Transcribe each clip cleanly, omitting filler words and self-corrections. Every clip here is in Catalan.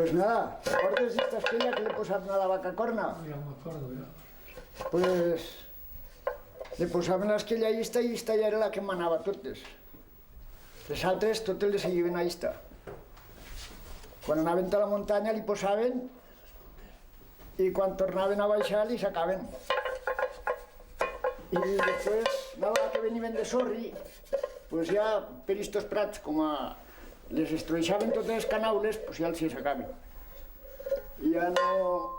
Pues nada, ¿recordes esta esquella que le posaven a la vaca corna? Ja m'acordo, ja. Pues li posaven l'esquella a ista i ista ja era la que manava totes. Les altres totes les seguiven a ista. Quan anaven a la muntanya li posaven i quan tornaven a baixar li sacaven. I després, anava que venien de Sorri, pues ja per estos prats, com a les estruixaven totes les canaules, pues ja els hi sacaven. I ja no...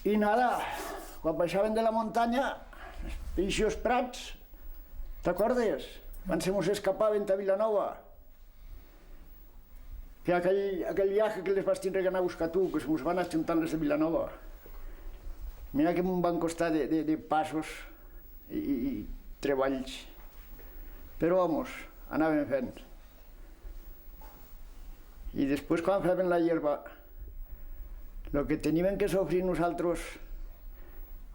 I nada, quan baixaven de la muntanya, per aquests prats, t'acordes? Quan se mos escapaven a Vilanova, que aquell viatge que les vas tindre que anar a buscar tu, que se mos van ajuntar les de Vilanova. Mira que em van costar de passos i treballs. Però, vamos, anàvem fent. I després, quan feien la hierba, el que teníem que sofrir nosaltres,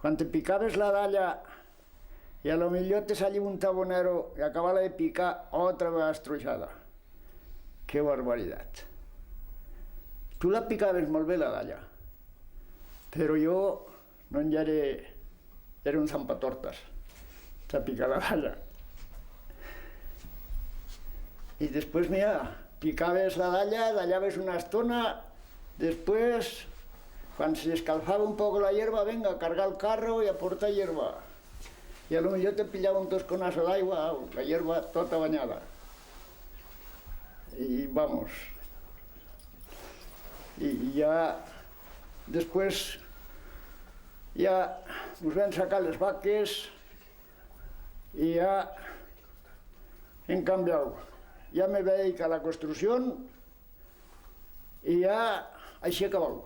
quan te picaves la dalla i a lo millor te salia un tabonero i acabava de picar otra vegada estruixada. Que barbaritat. Tu la picaves molt bé, la dalla, però jo no en era un zampatortas, a picar la dalla. I després, mira, picaves la dalla, dallaves una estona, després, quan s'escalfava un poc la hierba, venga, a cargar el carro i a portar hierba. I a lo millor te pillava un tosconazo d'aigua, la hierba tota banyada. I vamos. I ja, després, ja ens vam sacar les vaques i ja hem canviat. Ja me veig a la construcció i ja així acabau.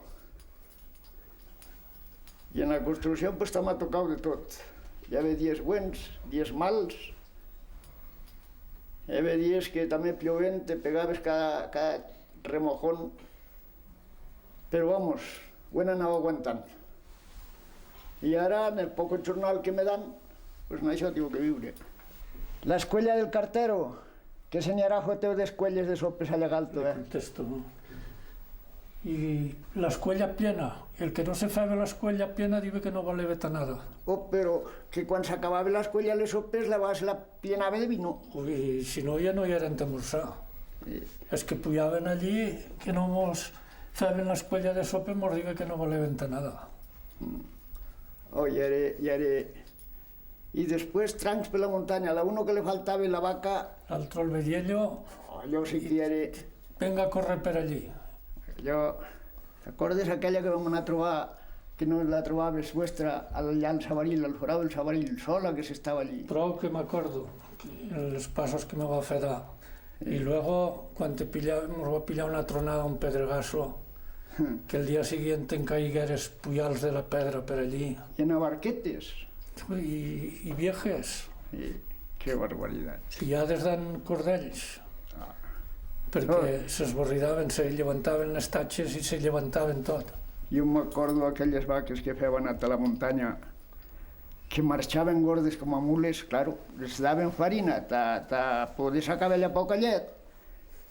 I en la construcció pues també m'ha tocat de tot. Hi havia dies bons, dies mals. Hi havia dies que també plovent, te pegaves cada remojón. Però vamos, ho hem anat aguantant. I ara, en el poc jornal que me dan, pues en això tinc que viure. La escuela del cartero, que senyarajo teu d'escuelles de sopes allà alto, Contesto, no? I l'escuela plena, el que no se feia l'escuela plena diu que no valeva nada. Oh, però que quan s'acabava l'escuela les sopes la plenava de vino. I si no, ja no hi eren d'almorzar. Els que pujaven allí, que no mos feien l'escuela de sopes, mos diuen que no valeven nada. Oh, I després trancs per la muntanya, a uno que li faltava la vaca... L'altre el vediello... Allò sí que era... Venga a córrer per allí. Allò... T'acordes aquella que vam anar a trobar, que no la trobaves vostra, allà al Sabaril, al forau del Sabaril, sola que s'estava allí? Prou que m'acordo, els passos que me va fer dar. Y luego, cuando nos va a pillar una tronada, un pedregazo, que el día siguiente en caigueres puyals de la pedra per allí. I en barquetes. I viejes. Que barbaritat. Pillades d'en cordells. Perquè s'esborridaven, se llevantaven les tatxes i se llevantaven tot. Jo m'acordo d'aquelles vaques que feien a la muntanya, que marxaven gordes com a mules, claro, les daven farina per poder sacar bella poca llet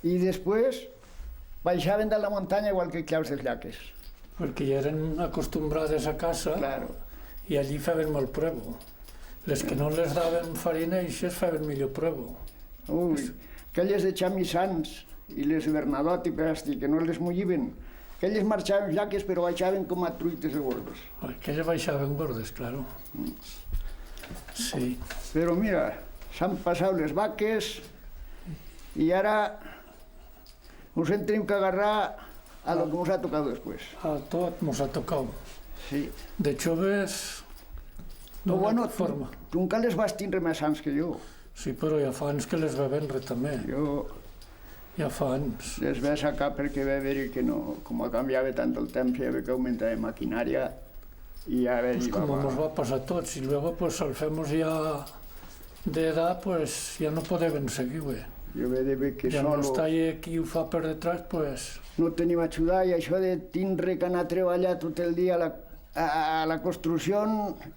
i després baixaven de la muntanya igual que claus dels llaques. Perquè ja eren acostumbrades a casa i allí feien molt provo. Les que no les daven farina, eixes feien millor provo. Ui, aquelles de xamissans i les Bernadotte i Presti, que no les mulliven, aquelles marxaven llaques però baixaven com a truites de gordes. Aquelles baixaven gordes, claro. Sí. Però mira, s'han passat les vaques i ara ens en tenim que agarrar a lo que ens ha tocat després. A tot ens ha tocat. Sí. De joves, d'una forma. Tu encara les vas tindre més anys que jo. Sí, però ja fa anys que les va vendre també. Ja fa anys. Les va sacar perquè va veure que no, com canviava tant el temps, hi havia que augmentar de maquinària y ya ver, pues como nos va a pasar a tots, y luego pues al femos ya de edad, pues ya no podem seguir, güey. Jo ve de ver que ja solo... no està qui ho fa per detrás, pues... No tenim ajudar i això de tindre que anar a treballar tot el dia a la construcció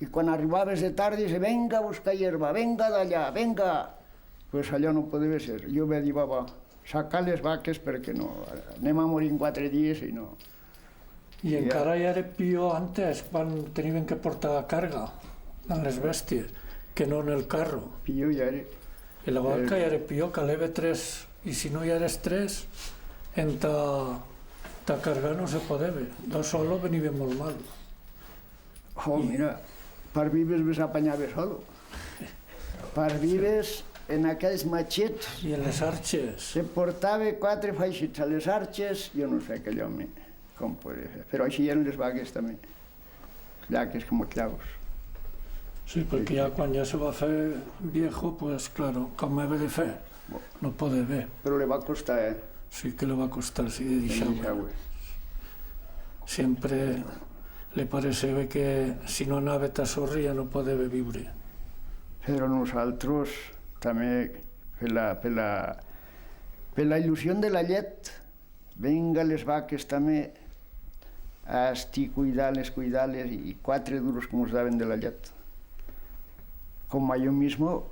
i quan arribaves de tarda dius venga a buscar hierba, venga d'allà, venga... Pues allò no podria ser. Jo vaig dir, va, sacar les vaques perquè no, anem a morir en 4 dies i no. I encara ja era pitjor antes, quan tenien que portar carga en les bèsties, que no en el carro. Pitjor ja era. I la vaca ja era pitjor, caleva 3, i si no ja eres 3, en ta cargar no se podeva. 2 solo venia molt mal. Oh, mira, per vives ves apanyava solo. Per vives en aquells matxets I en les arxes. se portava 4 faixits a les arxes, jo no sé aquell home com podia fer. Però així eren les vaques també. Llaques com claus. Sí, perquè ja quan ja se va fer viejo, pues claro, com havia de fer? No podia bé. Però li va costar, Sí que le va costar, sí, de deixar-ho. Sempre li pareceva que si no anava a sorrir ja no podia viure. Però nosaltres també, per la il·lusió de la llet, venga les vaques també, a estar cuidant-les i 4 duros que ens daven de la llet. Com yo mismo,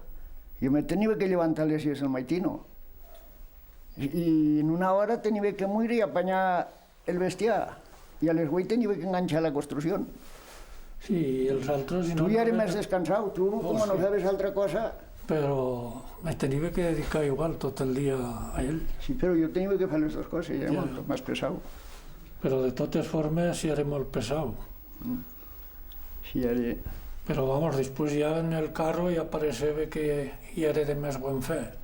yo me tenía que levantar a les 6 del maitino. Y en una hora tenía que morir y apañar el bestiar. I a les 8 tenia que enganxar la construcció. Sí, els altres... Tu ja eres més descansat, tu com no feies altra cosa... Però me tenia que dedicar igual tot el dia a ell. Sí, però jo tenia que fer les dues coses, ja era molt més pesat. Però de totes formes sí era molt pesat. Sí, era... Però vamos, després ja en el carro ja pareceva que ja era de més bon fer.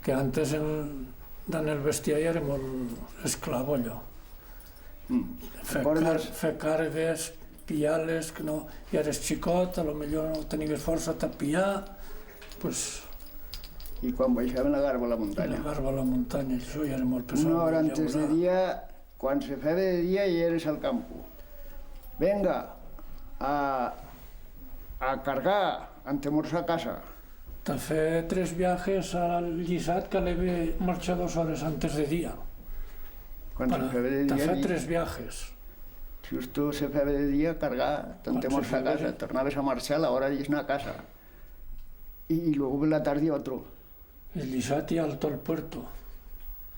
Que antes en el bestiar ja era molt esclavo allò. Fer cargues, pillar-les, que no... Ja eres xicot, a lo millor no tenies força a pillar, pues... I quan baixaven la garba a la muntanya. La garba a la muntanya, això ja era molt pesat. Una hora antes de dia, quan se feia de dia, ja eres al campo. Venga, a cargar, antemorsa a casa. De fer 3 viajes al Lliçat que l'he marxat 2 hores antes de dia. Quan se feia de dia... De fer 3 viajes. Justo se feia de dia cargar, antemorsa a casa, tornaves a marxar a l'hora d'anar a casa. Y luego por la tarde otro. El Lliçat i Alto al Puerto.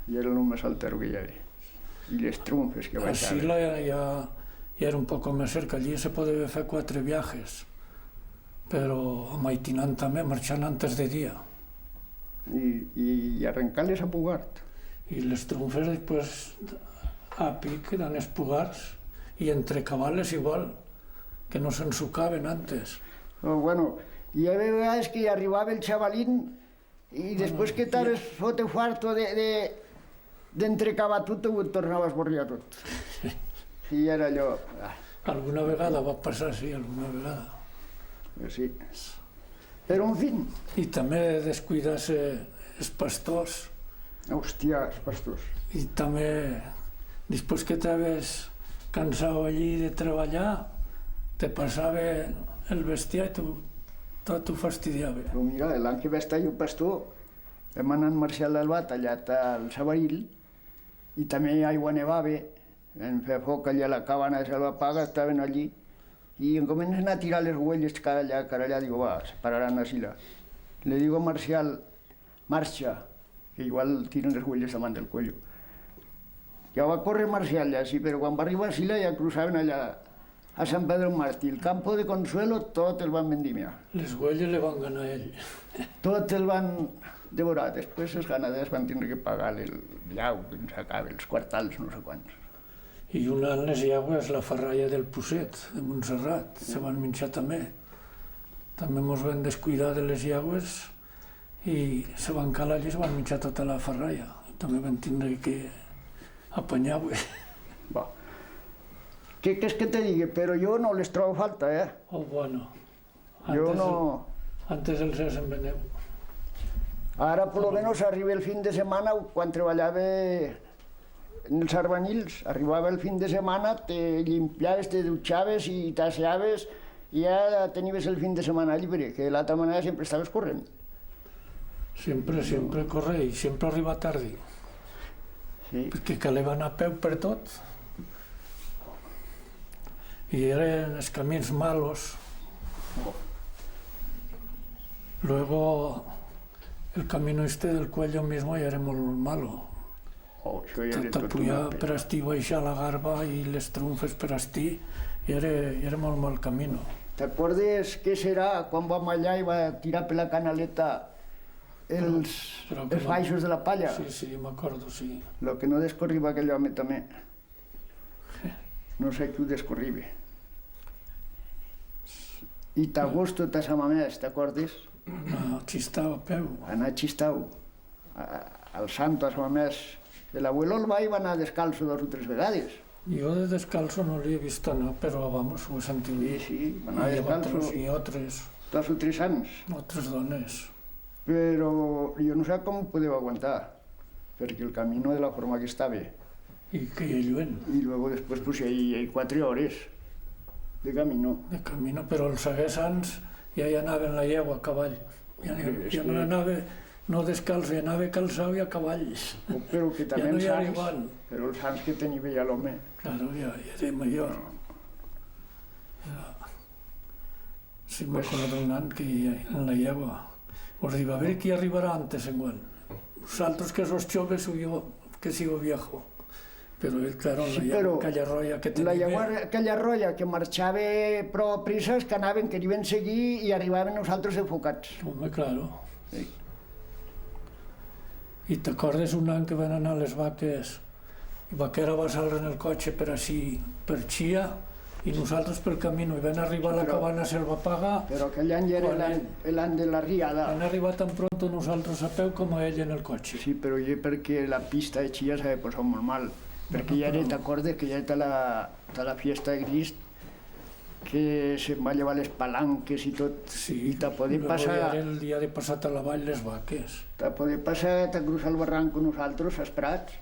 Y era lo más altero que ya había. Y les trunfes que baixaven. Así ya era un poco más cerca, allí se podía hacer 4 viajes, pero a Maitinant també, marxant antes de dia. Y arrencarles a Pugart. Y les trunfes después a pic eren espugars y entre cabales igual, que no s'ensucaven antes. Bueno, hi havia vegades que arribava el xavalín i després que estaves fote farto d'entrecavar tot, ho tornava a esborriar tot. I era allò... Alguna vegada va passar, sí, alguna vegada. Sí. Però, en fi... I també descuidar-se els pastors. Hòstia, els pastors. I també, després que t'havies cansat allí de treballar, te passava el bestiar i tot ho fastidiava. Però mira, l'any que va estar jo pastor, vam anar a Marcial del Bat, allà al Sabaril, i també aigua nevava, vam fer foc allà a la cabana de Salvapaga, estaven allí, i em comencen a tirar les huelles cara allà, digo, va, se pararan així. Le digo a Marcial, marxa, que igual tiren les huelles davant del cuello. Ja va córrer Marcial allà, sí, però quan va arribar a Sila ja cruzaven allà a Sant Pedro Martí. El campo de Consuelo tot el van vendimiar. Les huelles le van ganar a ell. Tot el van devorar. Després els ganaders van tindre que pagar el llau, que ens acaba, els quartals, no sé quants. I una de les llaues, la ferralla del Pusset, de Montserrat, se van menjar també. També ens van descuidar de les llaues i se van calar allí i se van menjar tota la ferralla. També van tindre que apanyar-ho. Va. Què és que te digui? Però jo no les trobo falta, Oh, bueno. Jo no... Antes els enveneu. Ara, per lo menos, arriba el fin de setmana, quan treballava en els arbanils, arribava el fin de setmana, te limpiaves, te dutxaves i t'asseaves i ja tenies el fin de setmana llibre, que de l'altra manera sempre estaves corrent. Sempre corre i sempre arriba tardi. Sí. Perquè caleva anar a peu per tot. I eren els camins malos. Luego el camino este del Cuello mismo ja era molt malo. Això ja era tot Pujar una per pena. esti, baixar la Garba i les trumfes per esti, era molt mal camino. T'acordes què serà quan vam allà i va tirar per la canaleta els baixos de la palla? Sí, m'acordo, sí. Lo que no descorriba aquell home també. No sé qui ho descorriba. I t'agosto a sa mamés, t'acordes? No, xistava a peu. Anar a Xistau, al santo a sa mamés. L'abuelo el va anar descalço 2 o 3 vegades. Jo de descalço no l'he vist anar, però vamos, ho he sentit dir. Sí, va anar descalço I altres 2 o 3 anys. dones. Però jo no sé com ho podeu aguantar, perquè el camino de la forma que estava. I que hi ha lluent Y luego después pues hay 4 hores de camino. de camino, però els seguessans ja hi anaven la llegua a cavall. Ja no anava, no descalç, ja anava calçau i a cavall. Pero que Ja també no els hi era sants, igual. però els sants que tenia ja l'home. Claro, ja era mayor. Sí, m'acordo un any que en la llegua us diu, a veure qui arribarà antes enguany. Vosaltres que sos joves o jo que sigo viejo. Però ell, claro, Sí, la però aquella roya que La tenia... llavors, aquella rolla que marxava prou a presses, que anaven, que anaven seguir i arribaven nosaltres enfocats. Home, claro. Sí. I t'acordes un any que van anar les vaques i Vaquera va salre en el cotxe per així, per Xia, i nosaltres pel camí, i van arribar a la cabana, se'l va pagar, Però aquell any ja era l'any de la riada. van arribar tan pronto nosaltres a peu com a ell en el cotxe. Sí, però jo perquè la pista de Xia s'ha posat molt mal. Perquè ja era, t'acordes que ja era la fiesta de Crist, que se'n va llevar les palanques i tot, i te podia passar... Era el dia de passat a la vall les vaques. Te podia passar, te cruzar el barranc amb nosaltres, als Prats,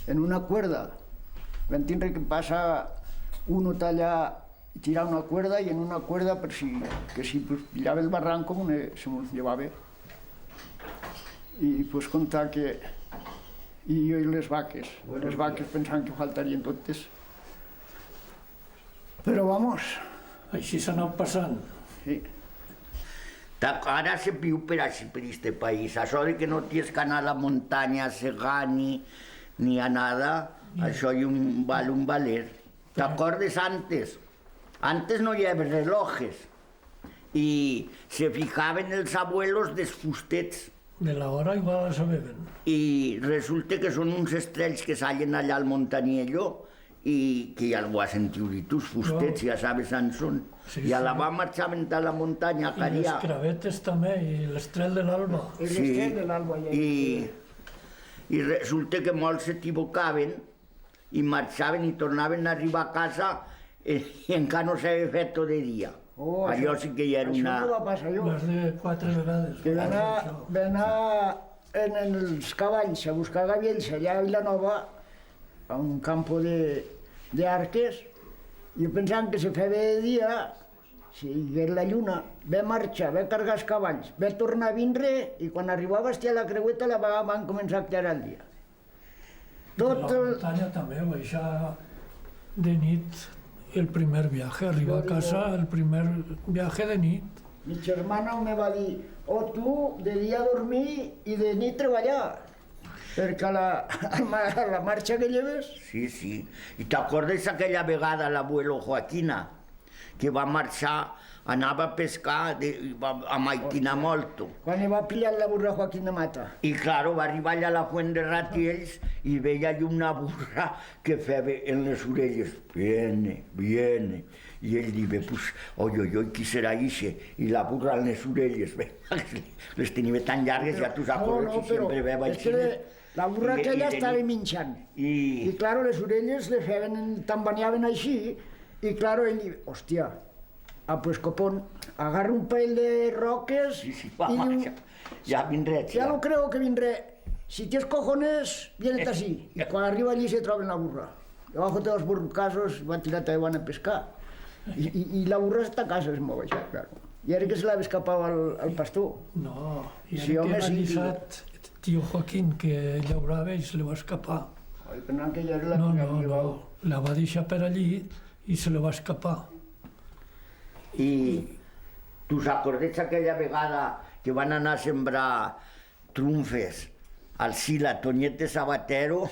en una cuerda. Vam tindre que passar uno tallar i tirar una cuerda, i en una cuerda per si, que si pues, pillava el barranc com se mos llevava. I pues contar que... I jo i les vaques pensant que faltarien totes. Però vamos, Així s'anau passant. sí. Ara se viu per així, per este país. Això de que no tens que anar a la muntanya a segar ni a nada, això hi val un valer. ¿T'acordes antes? Antes no hi havia relojes i se fijaven els abuelos dels fustets. De la hora igual la sabeben. I resulta que són uns estrells que sallen allà al Montaniello i que ja ho has sentit dir tu, els fustets, ja sabes on són. Sí, I a la sí. va marxaven de la muntanya a I les Carià. cravetes també, i l'estrel de l'alba. És l'estrel de l'alba ja. I resulta que molts s'equivocaven i marxaven i tornaven a arribar a casa i encara no s'havia fet tot de dia. Oh, Allò sí que hi era Això una... no va passar jo. Més de 4 vegades. Que va anar en els cavalls a buscar gaviells allà a Vilanova, a un campo d'arques, i jo pensant que se feia de dia, si hi hagués la lluna, ve marxar, ve carregar els cavalls, ve tornar a vindre, i quan arribava a la creueta la van començar a aclarar el dia. La muntanya també, baixar de nit el primer viaje, arribar a casa el primer viaje de nit. Mi germano me va dir, tu de dia dormir i de nit treballar, perquè a la marxa que lleves... Sí, sí. I t'acordes aquella vegada l'abuelo Joaquina, que va marxar, anava a pescar, va amaitinar molt. Quan va pillar la burra Joaquín de Mata. I, claro, va arribar allà a la Fuent de Ratiells i veia allà una burra que feia en les orelles, viene, viene. I ell diu, pues, oi, qui serà ixe? I la burra en les orelles, les tenia tan llargues, ja tu saps, No, però és que la burra aquella estava minxant. I, claro, les orelles le feien, t'embaniaven així, i, claro, ell diu, hòstia, pues copón, agarra un parell de roques Sí, va, marxa. Ja vindré. Ya lo creo que vendré. Si tienes cojones, viene así. Y cuando arriba allí se troben la burra. Debajo de los burrucasos van tirando y van a pescar. Y la burra está a casa, es muy baixar, claro. Y era que se l'havia escapado al pastor. No, i Sí, ara home, que va sí. guisat tio Joaquín, que llaurava i se li va escapar. Ai, pensant que ja era la No, que no, havia no, llevat. la va deixar per allí i se li va escapar. I tu s'acordes aquella vegada que van anar a sembrar trumfes, Alcila, Toñete Sabatero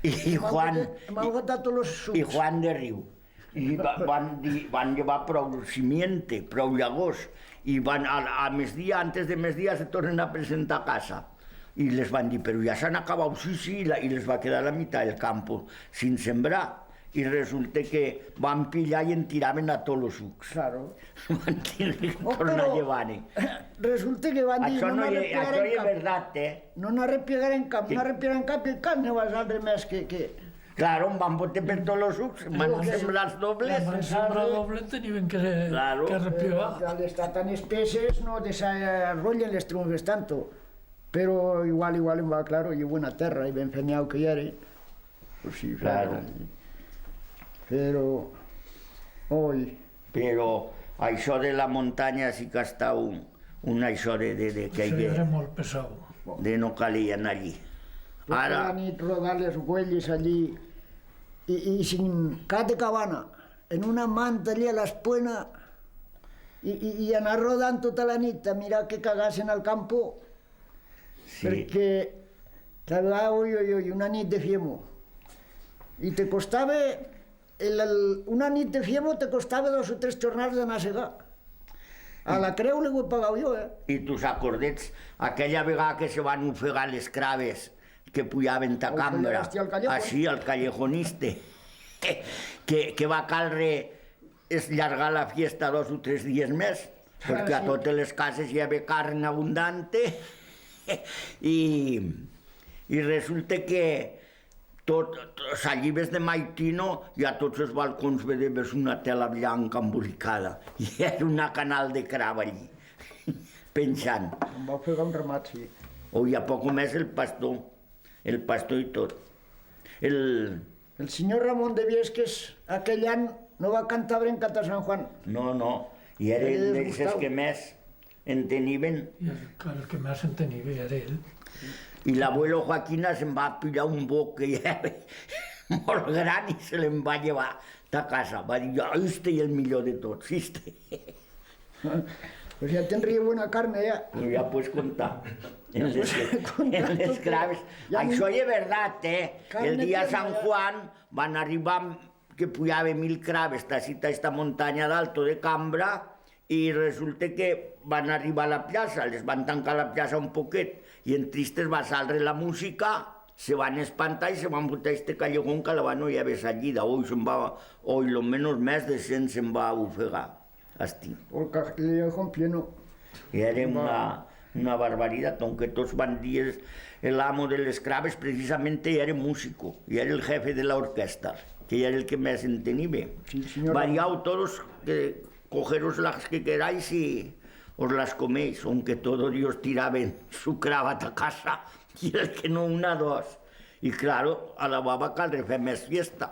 i Juan, M'han votat tots els i sucs. Juan de Riu. I van llevar prou simiente, prou llavors, i van a migdia, antes de migdia, se tornen a presentar a casa. I les van dir, però ja s'han acabat, sí, i les va quedar la meitat del campo sin sembrar. I resulta que van pillar i en tiraven a tots els sucs. Claro. Van tornar a llevar-ne. Resulta que van dir, Això no és n'arrepiegarem cap. veritat, No n'arrepiegarem cap, no n'arrepiegarem cap, i el cap no va saldre més que... Claro, em van botar per tots els sucs, em van sembrar els dobles. Van sembrar doble, tenien que Claro. replegar. Al estar tan espeses no desarrollen les trunfes tanto. Pero igual em va claro, y buena terra, y ben feñado que era. Pues sí, Claro. Pero hoy, Però això de la muntanya sí que ha estat això de que Això hi era molt pesat. de no calia anar allí. toda la Ara, nit rodar les huellas allí, y sin cat de cabana, en una manta allí a l'espuena, y anar rodant tota la nit a mirar que cagassen al campo, sí, perquè cada vegada, ui, una nit de fiemo. I te costava, una nit de fiemo te costava 2 o 3 jornades d'anar a segar. A la creu l'he pagat jo, i tus acordets, aquella vegada que se van ofegar les craves que pujaven ta cambra, Hòstia, al callejón. així, al callejoniste, que va caldre llargar la fiesta 2 o 3 dies més, perquè a sí. totes les cases hi havia carn abundante, i resulta que s'allibes de maitino i a tots els balcons vedeves una tela blanca embolicada i era una canal de crava allí, penjant. Em va ofegar un ramat, sí. O i a poc més el pastor i tot. El senyor Ramon de Viesques aquell any no va cantar brencat a Sant Juan. No, i eren d'aquests que més en tenien. I el que més en tenia bé era ell. I l'abuelo Joaquina se'n va pillar un boc que ja era molt gran i se l'en va llevar a casa. Va dir, este és el millor de tots, este. Pues ja tindria bona carne, ja. Però ja pots comptar. En les craves. Això és veritat, El dia de Sant Juan van arribar que pujaven 1000 craves a esta muntanya d'Alto de Cambra i resulta que van arribar a la plaça, les van tancar la plaça un poquet i en tristes va saldre la música, se van espantar i se van botar a este callejón que la van no hi havia sallida. Hoy lo menos més de 100 se'n va ofegar. Asti. El callejón pleno. I era una barbaritat, aunque tots van dir el amo de les craves precisamente era músico y era el jefe de la orquesta, que era el que más entendía. Sí, señor. Variado todos, que cogeros las que queráis y os las coméis, aunque todos ellos tiraban su crava a casa y el que no una, dos. Y claro, a la baba caldre fer més fiesta,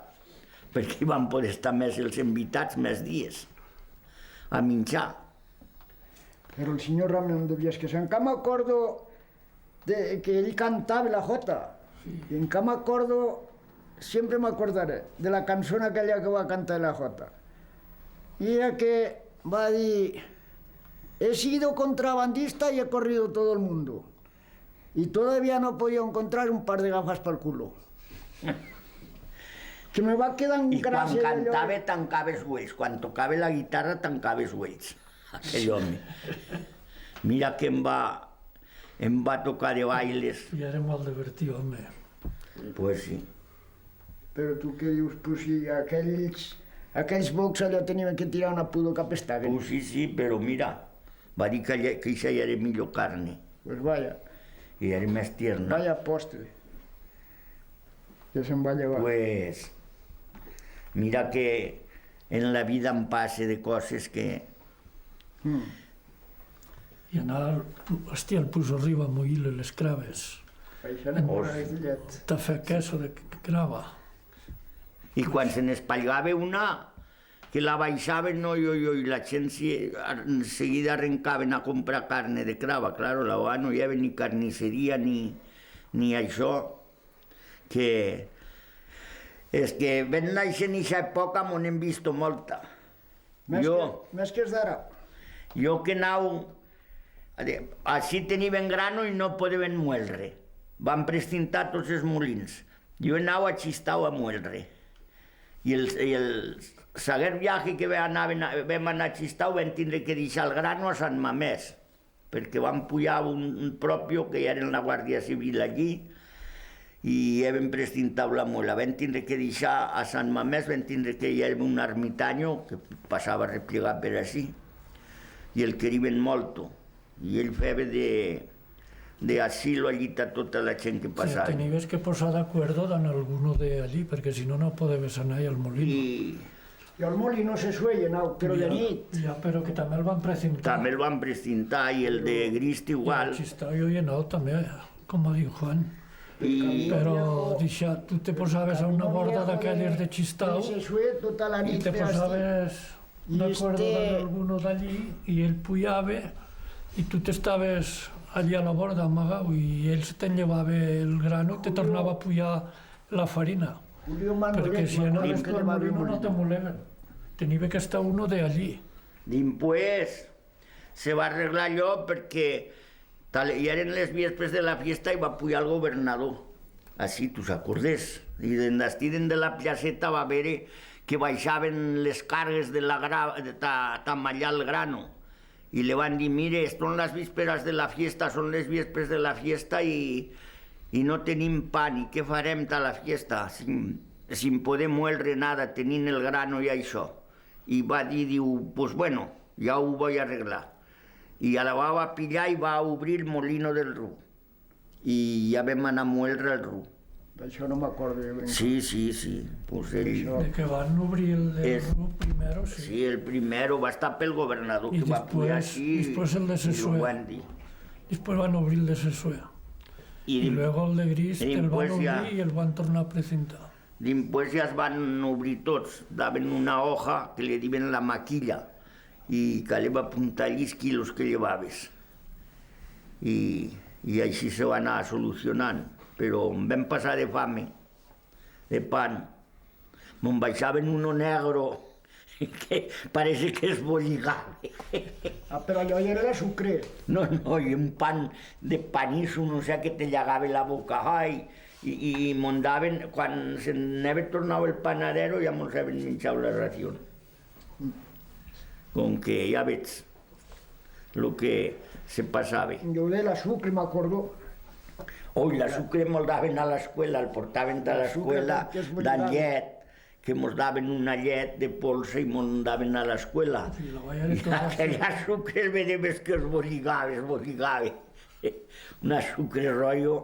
perquè van poder estar més els invitats més dies a menjar. Però el senyor Ramon de Viesques, encara m'acordo que ell cantava la jota. I encara m'acordo, sempre m'acordaré, de la cançó aquella que va cantar la jota. I era que va dir, he sido contrabandista y he corrido todo el mundo. Y todavía no he podido encontrar un par de gafas para el culo. Que me va quedar en I quan gràcia cantava tancava els ulls, quan tocava la guitarra tancava els ulls, aquell home. Mira que em va tocar de bailes. I era molt divertit, home. Pues sí. Però tu què dius? Pues si aquells bocs allò tenien que tirar una pudor cap estaguen. Pues sí, però mira, va dir que això ja era millor carne, Pues vaya, i era més tierna. vaya postre. Ja se'n va llevar. Pues mira que en la vida em passa de coses que... I anar, hòstia, el Puig Arriba a moir les craves. Això no m'ho de llet. De fer queso de crava. I quan se n'espalgava una, que la baixaven, no, i la gent seguida arrencaven a comprar carne de crava. Claro, la no hi havia ni carnisseria ni això. Que és que ben néixer en aquesta època m'ho n'hem vist molta. Més que és d'ara. Jo que anau Així tenien grano i no podien muelre. Van prestintar tots els molins. Jo anava a Xistau a muelre. I el segon viatge que vam anar a Xistau vam tindre que deixar el grano a Sant Mamés, perquè van pujar un propio que ja era la Guàrdia Civil allí i ja vam prestintar la muela. Vam tindre que deixar a Sant Mamés, vam tindre que hi havia un ermitaño que passava a replegar per així i el querien molt. I ell feia de asilo allí a tota la gent que passava. Sí, tenies que posar d'acuerdo en alguno de allí, perquè si no, no podies anar al molí. I el molí se sueia, no, però de nit. Ja, però que també el van precintar. També el van precintar i el de Grist igual. I Xistau jo hi he anat també, com va dir Juan. Però tu te posaves a una borda d'aquelles de Xistau i te posaves d'acuerdo amb alguno d'allí i ell pujava i tu t'estaves allí a la borda amagat i ell se te'n llevava el grano i te tornava a pujar la farina. Perquè si anaves tu al molino no te moleven. Tenia que estar uno de allí. Després se va arreglar allò perquè ja eren les víespres de la fiesta i va pujar el governador. Així, tu s'acordés. I d'estiden de la placeta va veure que baixaven les cargues de tamallar el grano. Y le van a decir, mire, son las vísperas de la fiesta, son les vísperas de la fiesta y no tenim pan, i què farem a la fiesta? Sin poder moldre nada, tenint el grano i això. I va dir, pues bueno, ja ho voy a arreglar. I la va pillar i va obrir el molino del Ru. I ja vam anar a moldre el Ru. D'això no m'acordo. Sí. Pues ell... De que van obrir el del Ru primero, sí. Sí, el primero va estar pel governador, que va pujar així. Después el de Sesue. Después van obrir el de Sesue. Y luego el de Grist el van obrir i el van tornar a precintar. Després ja es van obrir tots. Daven una hoja que li diuen la maquilla i caleva apuntar allí els quilos que llevaves. I així se va anar solucionant. Però em vam passar de fame, de pan. Me'n baixaven uno negro que parece que es bolligava. Però allò ja era de sucre. No, i un pan de panisso, no sé, que te llegava la boca. Ai, i me'n daven, quan se n'havia tornat el panadero, ja me'ls havien menjat la ració. Com que ja veig el que se passava. Jo de la sucre m'acordo. La sucre me'l daven a l'escola, el portaven a l'escola de llet, que mos daven una llet de polsa i me'n daven a l'escola. I aquella sucre el veiem que es bolligava. Una sucre rotllo.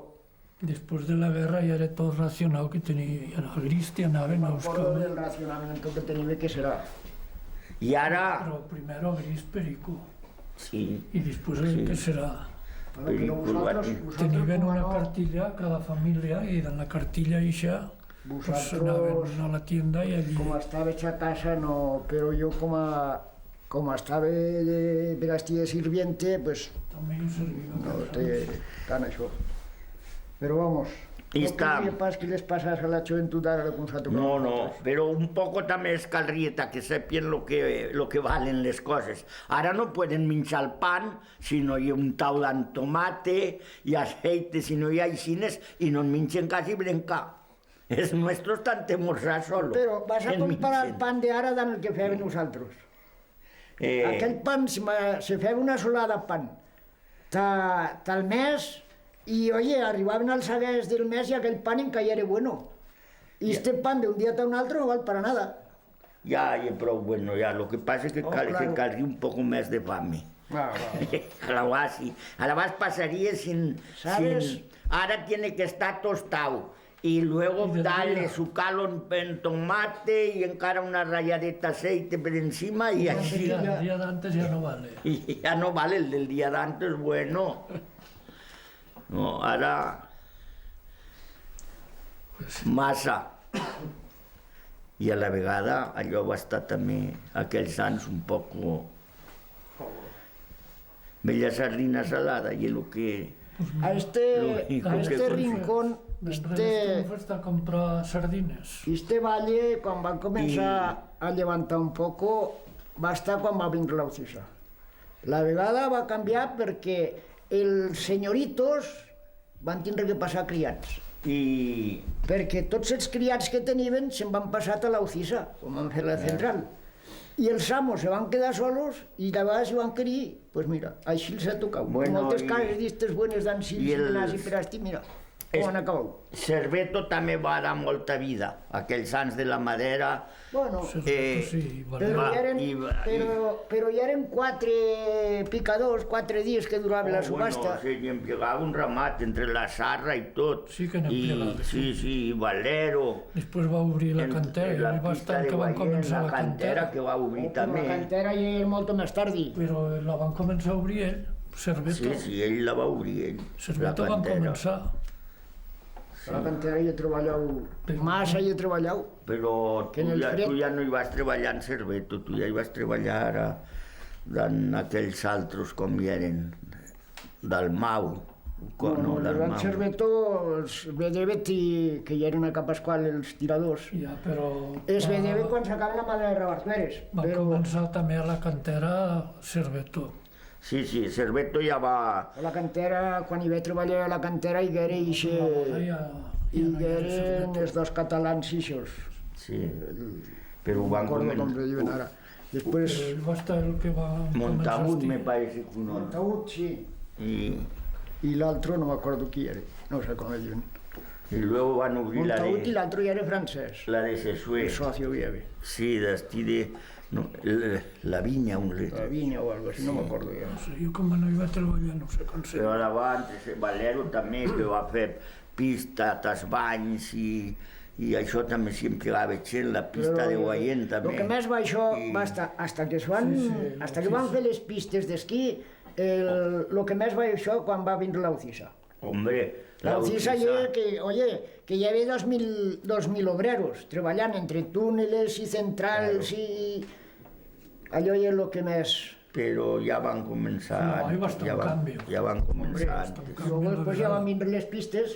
Després de la guerra ja era tot racionat que tenia. A Grist i anaven a buscar. M'acordo del racionament que tenia, què serà? I ara... Però primer a Grist perico. Sí. I després què serà? Vosaltres tenien una cartilla cada família i en la cartilla eixa anaven a la tienda i allí... Com estava a casa, no, però jo com estava de vestir de sirviente, pues també ho servia. No té tant això. Però vamos, no quería pas que les pasas a la juventud ahora con Sato. No, pero un poco también es calrieta, que sepan lo que valen las cosas. Ahora no pueden minchar el pan si no hay un taulan tomate y aceite, si no hay cines y no minchen casi brenca. Els nuestros tan temorrar solo. Però vas a comparar el pan d'ara amb el que fèiem nosaltres. Aquell pan, se feia una solada de pan tal mes y, oye, arribaven als seguers del mes y aquel pan encara era bueno. Y este pan de un día a un altre no val para nada. Ya, pero bueno, ya, lo que pasa es que calgui un poco más de fame. A la base pasaría sin... Ahora tiene que estar tostado. Y luego darle su calo en tomate y encara una ralladeta de aceite por encima y así... El día de antes ya no vale. Y ya no vale, el del día de antes, bueno. No, ara... Massa. I a la vegada allò va estar també aquells anys un poc... Bella sardina salada i el que... A este rincón... Este a comprar sardines. Este valle, quan van començar a levantar un poco, va estar quan va vindre l'Aucisa. La vegada va canviar perquè els senyoritos van tindre que passar criats. I... Perquè tots els criats que tenien se'n van passar a la Ucisa, com van fer la central. I els amos se van quedar solos i de vegades si van querir, pues mira, així els ha tocat. Bueno, moltes i- cases d'estes buenes d'Ansils i Nasi per esti, mira, com han acabat. Cerveto també va dar molta vida, aquells anys de la madera. Bueno, Cerveto sí, vale. però ja eren 4 picadors, 4 dies que durava la subhasta. Bueno, sí, em pegava un ramat entre la sarra i tot. Sí que n'hem plegat, Sí, sí, i Valero. Després va obrir la cantera, i la va pista estar de que van Guaién, començar la cantera cantera. que va obrir també. La cantera ja era molt més tardi. Però la van començar a obrir ell, Cerveto. Sí, sí, ell la va obrir, ell. Cerveto la van cantera. començar. La cantera hi he treballat, massa hi he treballat. Però Que en el fred- tu ja no hi vas treballar en Cerveto, tu ja hi vas treballar en aquells altres com hi eren, del Mau. Bueno, del el Mau. Cerveto, els BDB, que hi eren a Capasqual els tiradors. Ja, però... És va- BDB quan s'acaben la mà de Rabartueres. Va Però començar també a la cantera Cerveto. Sí, sí, Cerveto ja va... a la cantera, quan hi va treballar a la cantera, hi eren Ja no hi ha eren Cerveto. els dos catalans ixos. Sí, però ho No van recordo com se diuen ara. Després, Però ell va estar el que va Montagut, me començar parece que un home. Montagut, sí. I l'altre no m'acordo qui era, no sé com es diuen. Y luego van a obrir Montagut i l'altre ja era francès. la de Sesué. El socio hi havia. Sí, d'esti de... No, la vinya, un La letro. vinya o alguna cosa, no m'acordo ja. No sé, jo com no hi va treballar no sé com sé. Però abans, Valero també, que va fer pista, tasbanys i això també s'hi emplegava gent, la pista de Guaién també. El que més va això, I- va estar, hasta que van fer les pistes d'esquí, el que més va això quan va vindre la Ucisa. Hombre, La Ucisa ja que hi havia 2.000 obreros treballant entre túneles i centrals i... Allò ja és el que més... Però ja van començar... No, hi va estar un canvi. Ja van començar Hombre, antes. I llavors pues, ja van vindre les pistes,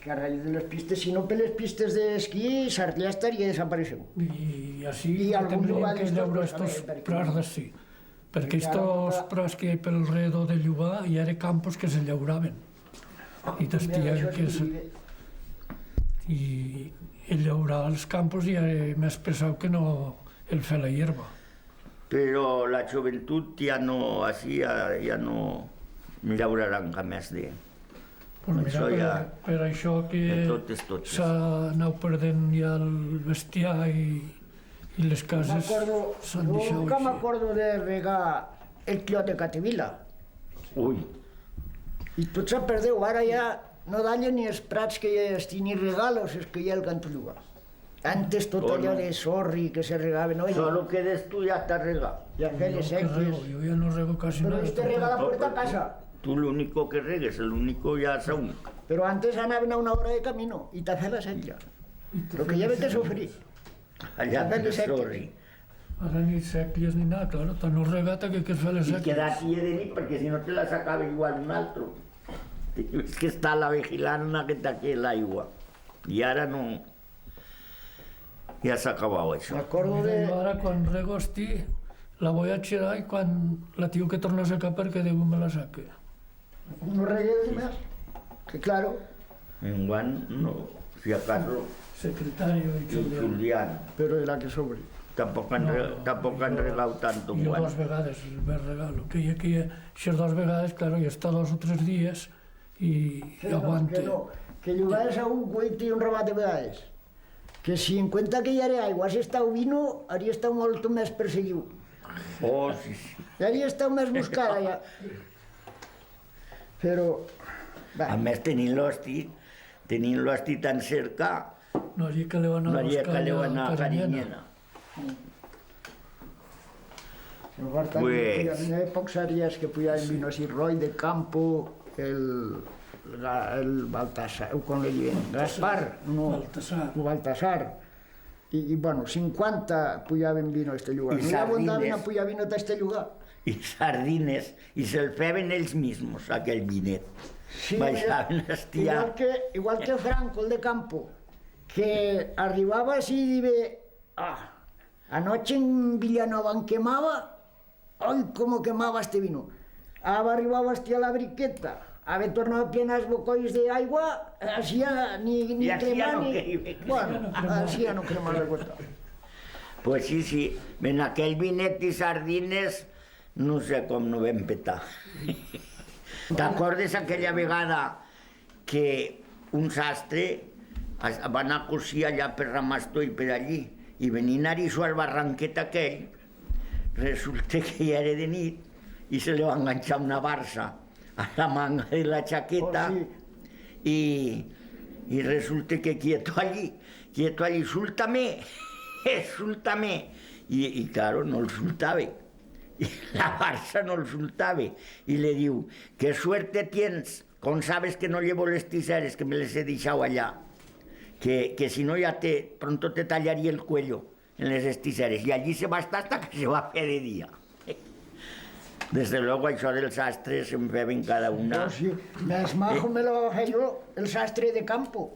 que a raïs de les pistes, si no per les pistes d'esquí, Sarrià estaria desapareixent. I així I algun tindríem lugar que d'estos, llaurar pues, estos també, perquè- prats d'ací. Perquè Perquè ara estos no- prats que hi ha pel redor de Llubà hi era campos que se llauraven. I t'estia que se... I el llaurar els campos ja era més pesat que no el fer la hierba. Però la joventut ja no, així ja no llauraran cap més de... Pues mira, Això ja- per això que de totes. s'ha anat perdent ja el bestiar i les cases s'han Jo deixat que així. m'acordo de regar el clot de Catevila. Ui, I tot se perdeu, ara ja no dallen ni els prats que hi ha, ni regalos, és que hi ha el Cantolluga. Antes tot Oh, allò no. de sorri que se regava, no? solo quedes tu ja està regat. Ja fer les Jo que rego, seques. jo ja no rego quasi Però nada. este rega la puerta a casa. Tu l'único que regues, l'único ja segur. Però antes anaven a una hora de camino i te feia la setlla. Però que ja ve que sofrir. Allà També de les seques. sorri. Ara ni sequies ni nada, claro, tan no regata que fer les I sequies. quedar-t'hi de nit perquè si no te la sacava igual un altre. És que està la vigilant aquesta que l'aigua. I ara no... Ja s'ha acabat això. M'acordo de... Jo ara quan rego esti, la voy a xirar i quan la tio que torna a secar perquè Déu me la saque. No regués més. Que claro, Enguany no, si acaso, Secretario i i Julián. Julián. però era que sobri. Tampoc han, tampoc han regat tant Jo enguany. dos vegades el vaig regar, el que hi ha aquí, aquestes dos vegades, claro, i està 2 o 3 dies i aguante. Que llogaves a un cuit i un ramat de vegades. Que si en cuenta que hi era aigua, has estat vino, hauria estat molt més perseguiu. Oh, sí, sí. Hauria estat més buscada ja. Però... A més, tenint-lo esti tan cerca, No haria que le van a no haria buscar que li va anar a Carinyena. Carinyena. Pues... En èpoques àries que pujaven vino així, Roy de Campo, el Baltasar, com li diuen, Gaspar, no, Baltasar. Baltasar. I bueno, 50 pujaven vino a este lugar. I No hi abundaven sardines. a pujar vino a este lugar. I sardines, i se'l feien ells mismos, aquell vinet. Sí, Baixaven a estiar. igual que Franco, el de Campo, que arribava així i diu, anoche en Villanova em quemava, Ai, com quemava este vino. Va arribar a vestir a la briqueta, haver tornat a plenar els bocolls d'aigua, així ja ni cremar ni... Bueno, així ja no cremar la gota. Pues sí, en aquell vinet i sardines, no sé com no vam petar. T'acordes aquella vegada que un sastre va anar a cosir allà per Ramastó i per allí, i venint a Arissó al barranquet aquell, resulta que ja era de nit i se li va enganxar una barça a la manga de la chaqueta y resulta que quieto allí, súltame, súltame. Y claro, no el soltaba. Y la barça no el soltaba. Y le diu, qué suerte tienes, con sabes que no llevo les tijeras, que me les he dejado allá. Que si no ya pronto te tallaría el cuello en les tijeras. Y allí se va a estar hasta que se va a hacer de día. Desde luego, això dels sastres se'n feien cada una. Sí, més majo me lo va fer jo, el sastre de campo.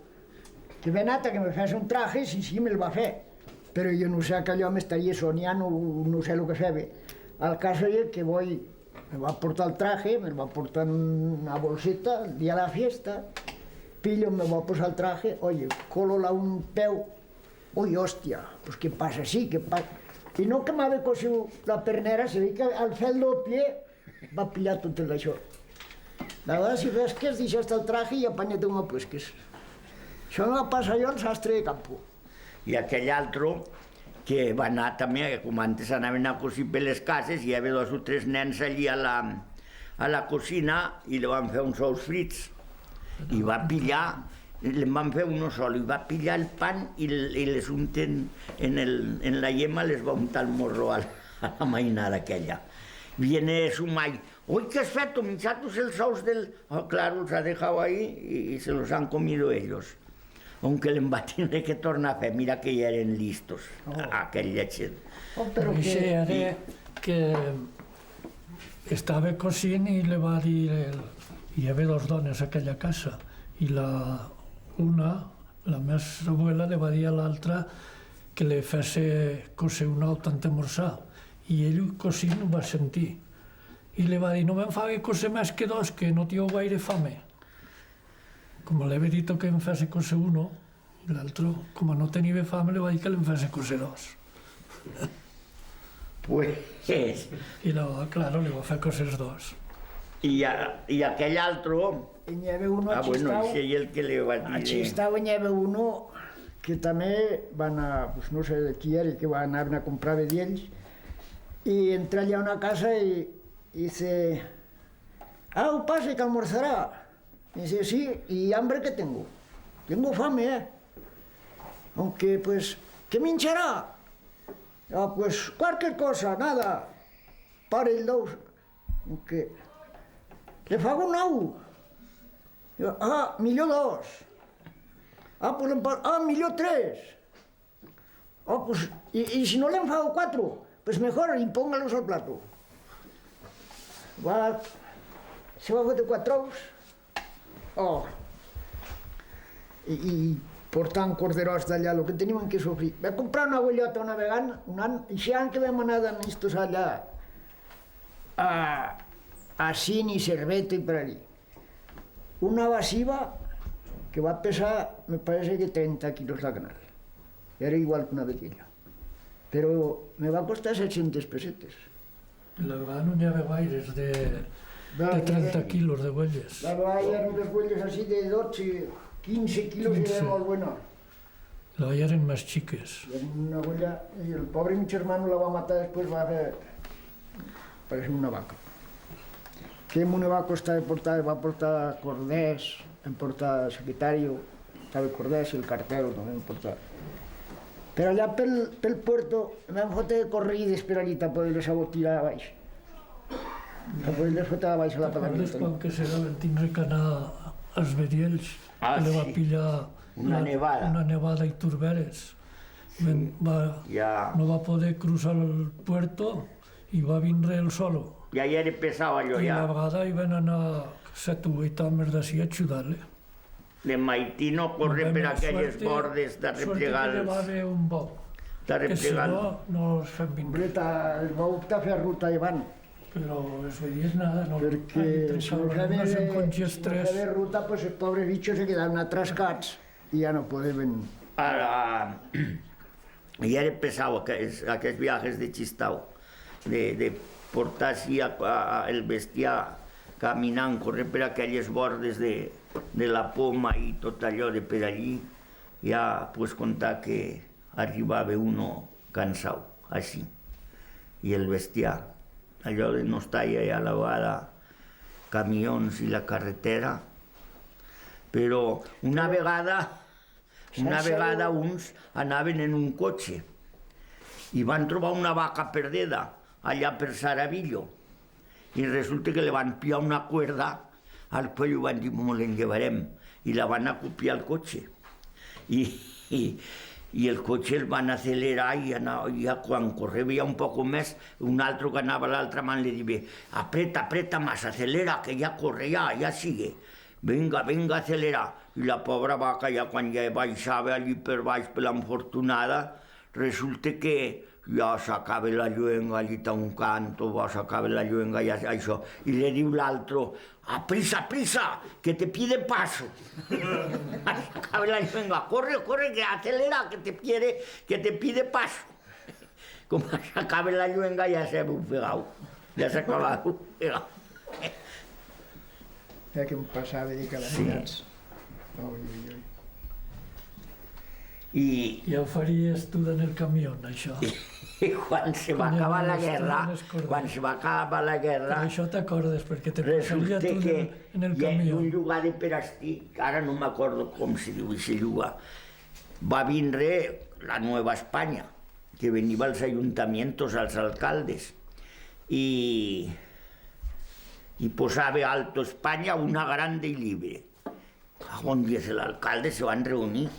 Que ve anat a que me fes un traje, sí, me'l va fer. Però jo no sé que allò m'estaria soñant, no sé el que feia. El cas és que me va portar el traje, me va portar en una bolseta el dia de la fiesta, pillo, me va posar el traje, oye, colo-la un peu, ui, hòstia, pues què passa així, què passa? I no que m'havia cosit la pernera, se ve que al fer el doble va pillar tot això. La verdad, si pesques, deixaste el traje i apanya't una pesques. Això no va passar jo al sastre de campo. I aquell altre que va anar també, com antes anaven a cosir per les cases, i hi havia 2 o 3 nens allí a la cocina i li van fer uns ous frits. I va pillar, li van fer uno sol, i va pillar el pan i les unten en la yema, les va untar el morro a la mainada aquella. Viene su mai, uy, ¿qué has feito? Minchatus el ous del... Oh, claro, los ha dejado ahí y se los han comido ellos. Aunque les va tener que tornar a fer, mira que ja eren listos, aquell lletxet. Però que estava cosint i li va dir... Hi havia 2 dones a aquella casa i una, la meva abuela, li va dir a l'altra que li fes coser un ou tant amorçar. I ell cosint ho va sentir. I li va dir, no me'n faci coser més que 2, que no tinc gaire fame. Com li havia dit que em fes coser uno, i l'altre, com no tenia fame, li va dir que li fes coser 2. Pues... I llavors, claro, li va fer coser 2. I aquell altre... N'hi havia uno a bueno, Xistau. això és el que li va dir. A Xistau n'hi havia uno que també va anar, pues no sé de qui era, que va anar a comprar vediells, y entré allá a una casa y dice, pase que almorzará. Y dice, sí, ¿y hambre qué tengo? Tengo fame, Aunque, pues, ¿qué me hinchará? Pues, cualquier cosa, nada. Para el dos. Aunque, le fago un ou. Digo, millor 2. Pues, millor 3. Pues, y si no le enfado 4. Pues mejor, y póngalos al plato. Se va a fotre 4 ous. I portant corderots d'allà, el que teníem que sofrir. Vam comprar una abuelota una vegada, un any, i si any que vam anar d'amistos allà a Cini, Cerveto i per allí. Una vasiva que va pesar, me parece que 30 quilos la canal. Era igual que una vedella. Però me va costar 700 pessetes. La vegada no n'hi havia gaires de 30 quilos de huelles. La vegada hi eren unes huelles així de 12, 15 quilos i era molt bona. La vegada eren més xiques. Una huella, i el pobre mi germano la va matar després, va fer... Parece una vaca. Que me va costar portar, va portar corders, em portar secretari, estava corders i el cartero també em portar. Però allà pel puerto vam fotre corrides per allí per poder-les abotirar a baix. Per poder-les fotre a baix a la Recordes quan que se van tindre que anar als Vediells, que li va pillar una nevada i turberes. No va poder cruzar el puerto i va vindre el solo. Ja era pesado allò, I ja. la vegada hi van anar 7 o 8 homes d'ací a ajudar-le. De Maití no corre per aquelles bordes de replegar Sort que li va haver un bo. Està Que si replegant. no es fem Hombre, vindre. es va optar a fer ruta davant, Però eso ahí es nada, no. perquè si no en Conches 3. feia ruta, pues els pobres bitxos se quedaven atrascats i ja no poden... Ara, ja era pesau aquests viatges de Xistau, de portar així el bestiar caminant, correr per aquelles bordes de la poma i tot allò de per allí, ja pots contar que arribava uno cansau, així. I el bestiar, allò de no estar allà a la vegada camions i la carretera, però una vegada uns anaven en un cotxe i van trobar una vaca perdida allà per Saravillo i resulta que li van pillar una cuerda al cuello i van dir, me l'enllevarem, i la van acopiar al cotxe. I el cotxe el van accelerar i ja quan correva ja un poc més, un altre que anava a l'altra mà li diu, apreta más, acelera, que ja corre, ja sigue. Venga, acelera. I la pobra vaca ja quan ja baixava allí per baix per l'enfortunada, resulta que ja s'acaba la lluenga allí a un canto, s'acaba la lluenga i això. I li diu l'altre, prisa, que te pide paso. S'acaba la lluenga, corre, que acelera, que te pide paso. Com s'acaba la lluenga ja s'ha bufegat, ja s'ha acabat bufegat. Que em passava de calamitats. I Ja ho faries tu en el camió, això. quan se va acabar la guerra, Per això t'acordes, perquè te passaria resulta tu que en el hi ha camió. un llogar de Perastí, que ara no m'acordo com se diu aquest llogar, va vindre la Nueva España, que venia als ayuntamientos, als alcaldes, i posava Alto España una grande y libre. Un dia l'alcalde se van reunir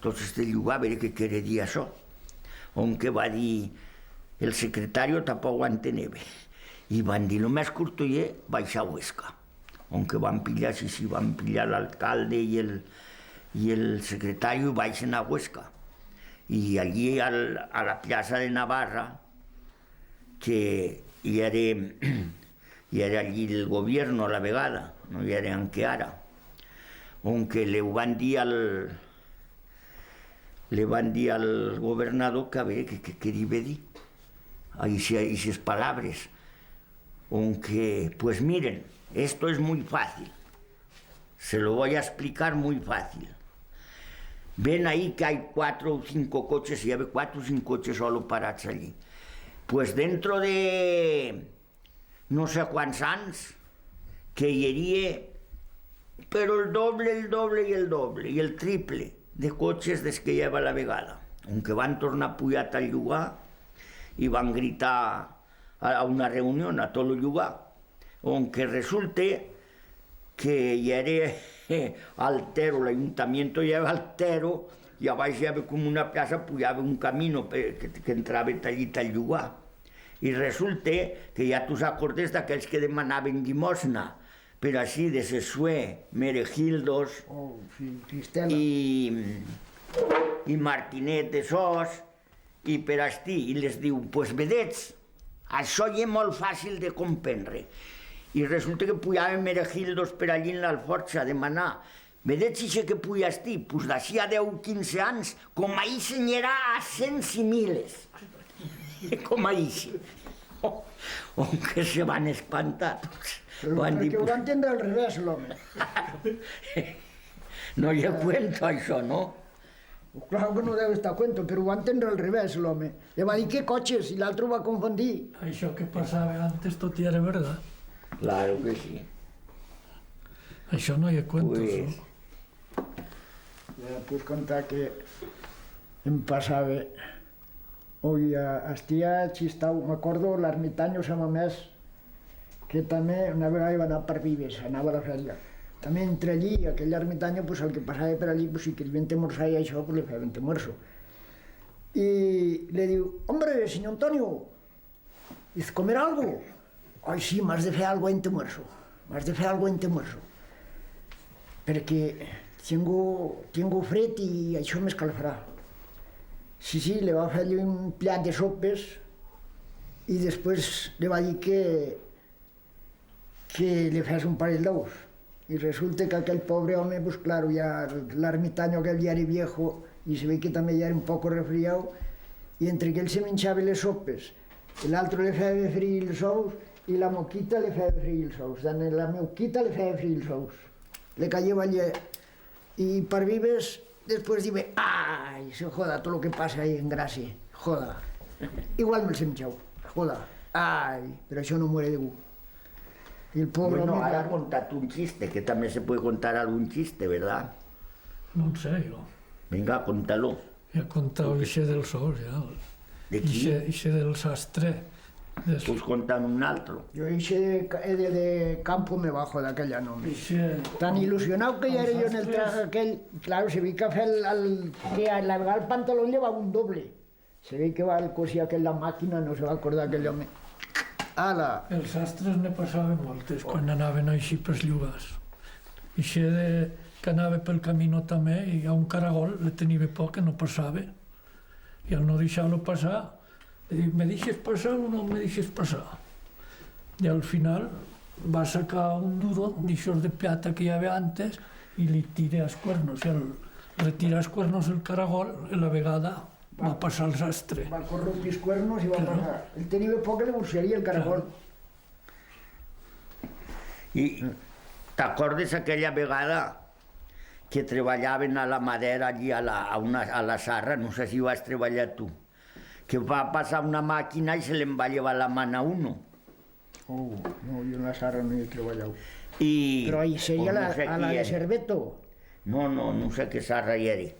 tots este llogar a veure què queria això. On que va dir, el secretari tampoc ho enteneva. I van dir, el més curtoller, baixar a Huesca. On que van pillar, sí, van pillar l'alcalde i el secretari baixen a Huesca. I allí a la plaça de Navarra, que hi era allí el govern a la vegada, no hi era anque ara, on que li van dir al governador que a veure què queria dir, aquestes palabras, on que, pues miren, esto es muy fácil, se lo voy a explicar muy fácil. Ven ahí que hay 4 o 5 coches, y había 4 o 5 coches solo parados allí. Pues dentro de no sé quants anys, que hi hauria, però el doble i el triple de cotxes des que hi havia a la vegada. On que van tornar a pujar al llogar i van gritar a una reunió a tot el llogar, on que resulta que hi era altero, l'Ajuntament hi havia altero, i a baix hi havia com una plaça, pujava un camino que entrava allí al llogar. I resulta que ja tu s'acordes d'aquells que demanaven llimosna, per així de Sessué, Meregildos i Martinet de Sos, i per així, i les diu, pues vedets, això ja és molt fàcil de comprendre. I resulta que pujaven Meregildos per allí en l'Alforja a demanar, vedets això que puja estir, pues d'així a 10 o 15 anys, com ahir senyerà a cents i miles. Com ahir. On que se van espantar tots. Perquè ho va entendre al revés, l'home. No hi ha cuento, això, no? Claro que no deu estar a cuento, però ho va entendre al revés, l'home. Le va dir que cotxes, i l'altre ho va confundir. Això que passava antes tot ja era verdad. Claro que sí. Això no hi ha cuentos, Pues- no? Ja puc contar que em passava... Ui, estia a Xistau, m'acordo l'ermitany Osamamès, que també una vegada iba anar per Vives, anava a la fèria. També entre allí, aquell ermitany, pues, el que passava per allí, pues, si querían temorzar i això, pues, le feien temorzo. Y le diu, hombre, señor Antonio, dice, ¿comer algo? Ai, sí, m'has de fer algo en temorzo, perquè tengo fred i això m'escalfarà. Sí, sí, li va fer un plat de sopes i després li va dir que li fes un parell d'ous. Y resulta que aquel pobre home, pues claro, ya el ermitaño aquel ya era viejo y se ve que també ja era un poco resfriado, y entre que él se menjava les sopes, l'altre li feia freir els ous i la moquita li feia freir els ous. La moquita li feia freir els ous. Le caía allí. Y per vives, després diu, ai, se joda tot el que passa ahí en Gràcia, joda. Igual me'ls he menjat, joda. Ai, però això no muere de gust. Y el pobre Bueno, home, ahora claro, contate un chiste, que también se puede contar algún chiste, ¿verdad? No en sé, jo. Venga, contalo. Ja he contat ixe del sol, ja. ¿De qui? Ixe del sastre. Pues contan un altro. yo hice de campo me bajo de aquella nombre. Ixe... Tan ilusionado que ya era yo en el traje aquel, claro, se ve que que al largar el pantalón llevaba un doble. Se ve que va el cosir aquel la màquina, no se va acordar aquell home. Ala! Els sastres ne passaven moltes quan anaven així pels llogars. Ixe que anava pel camino també i a un caragol le tenia por que no passava. I al no deixar-lo passar, li dic, ¿me deixes passar o no me deixes passar? I al final va sacar un duro d'aixòs de plata que hi havia antes i li tira els cuernos. I al retirar els cuernos el caragol, la vegada va passar el sastre. Va corrompir els cuernos i va Claro. passar. Él tenia por que le buscaria el caragol. I t'acordes aquella vegada que treballaven a la madera allí a la Sarra, no sé si vas treballar tu, que va passar una màquina i se li va llevar la mà a uno. Oh, no, jo en la Sarra no hi he treballat. I, Però ahí seria pues no a sé la qui de era. Cerveto. No sé què Sarra hi era.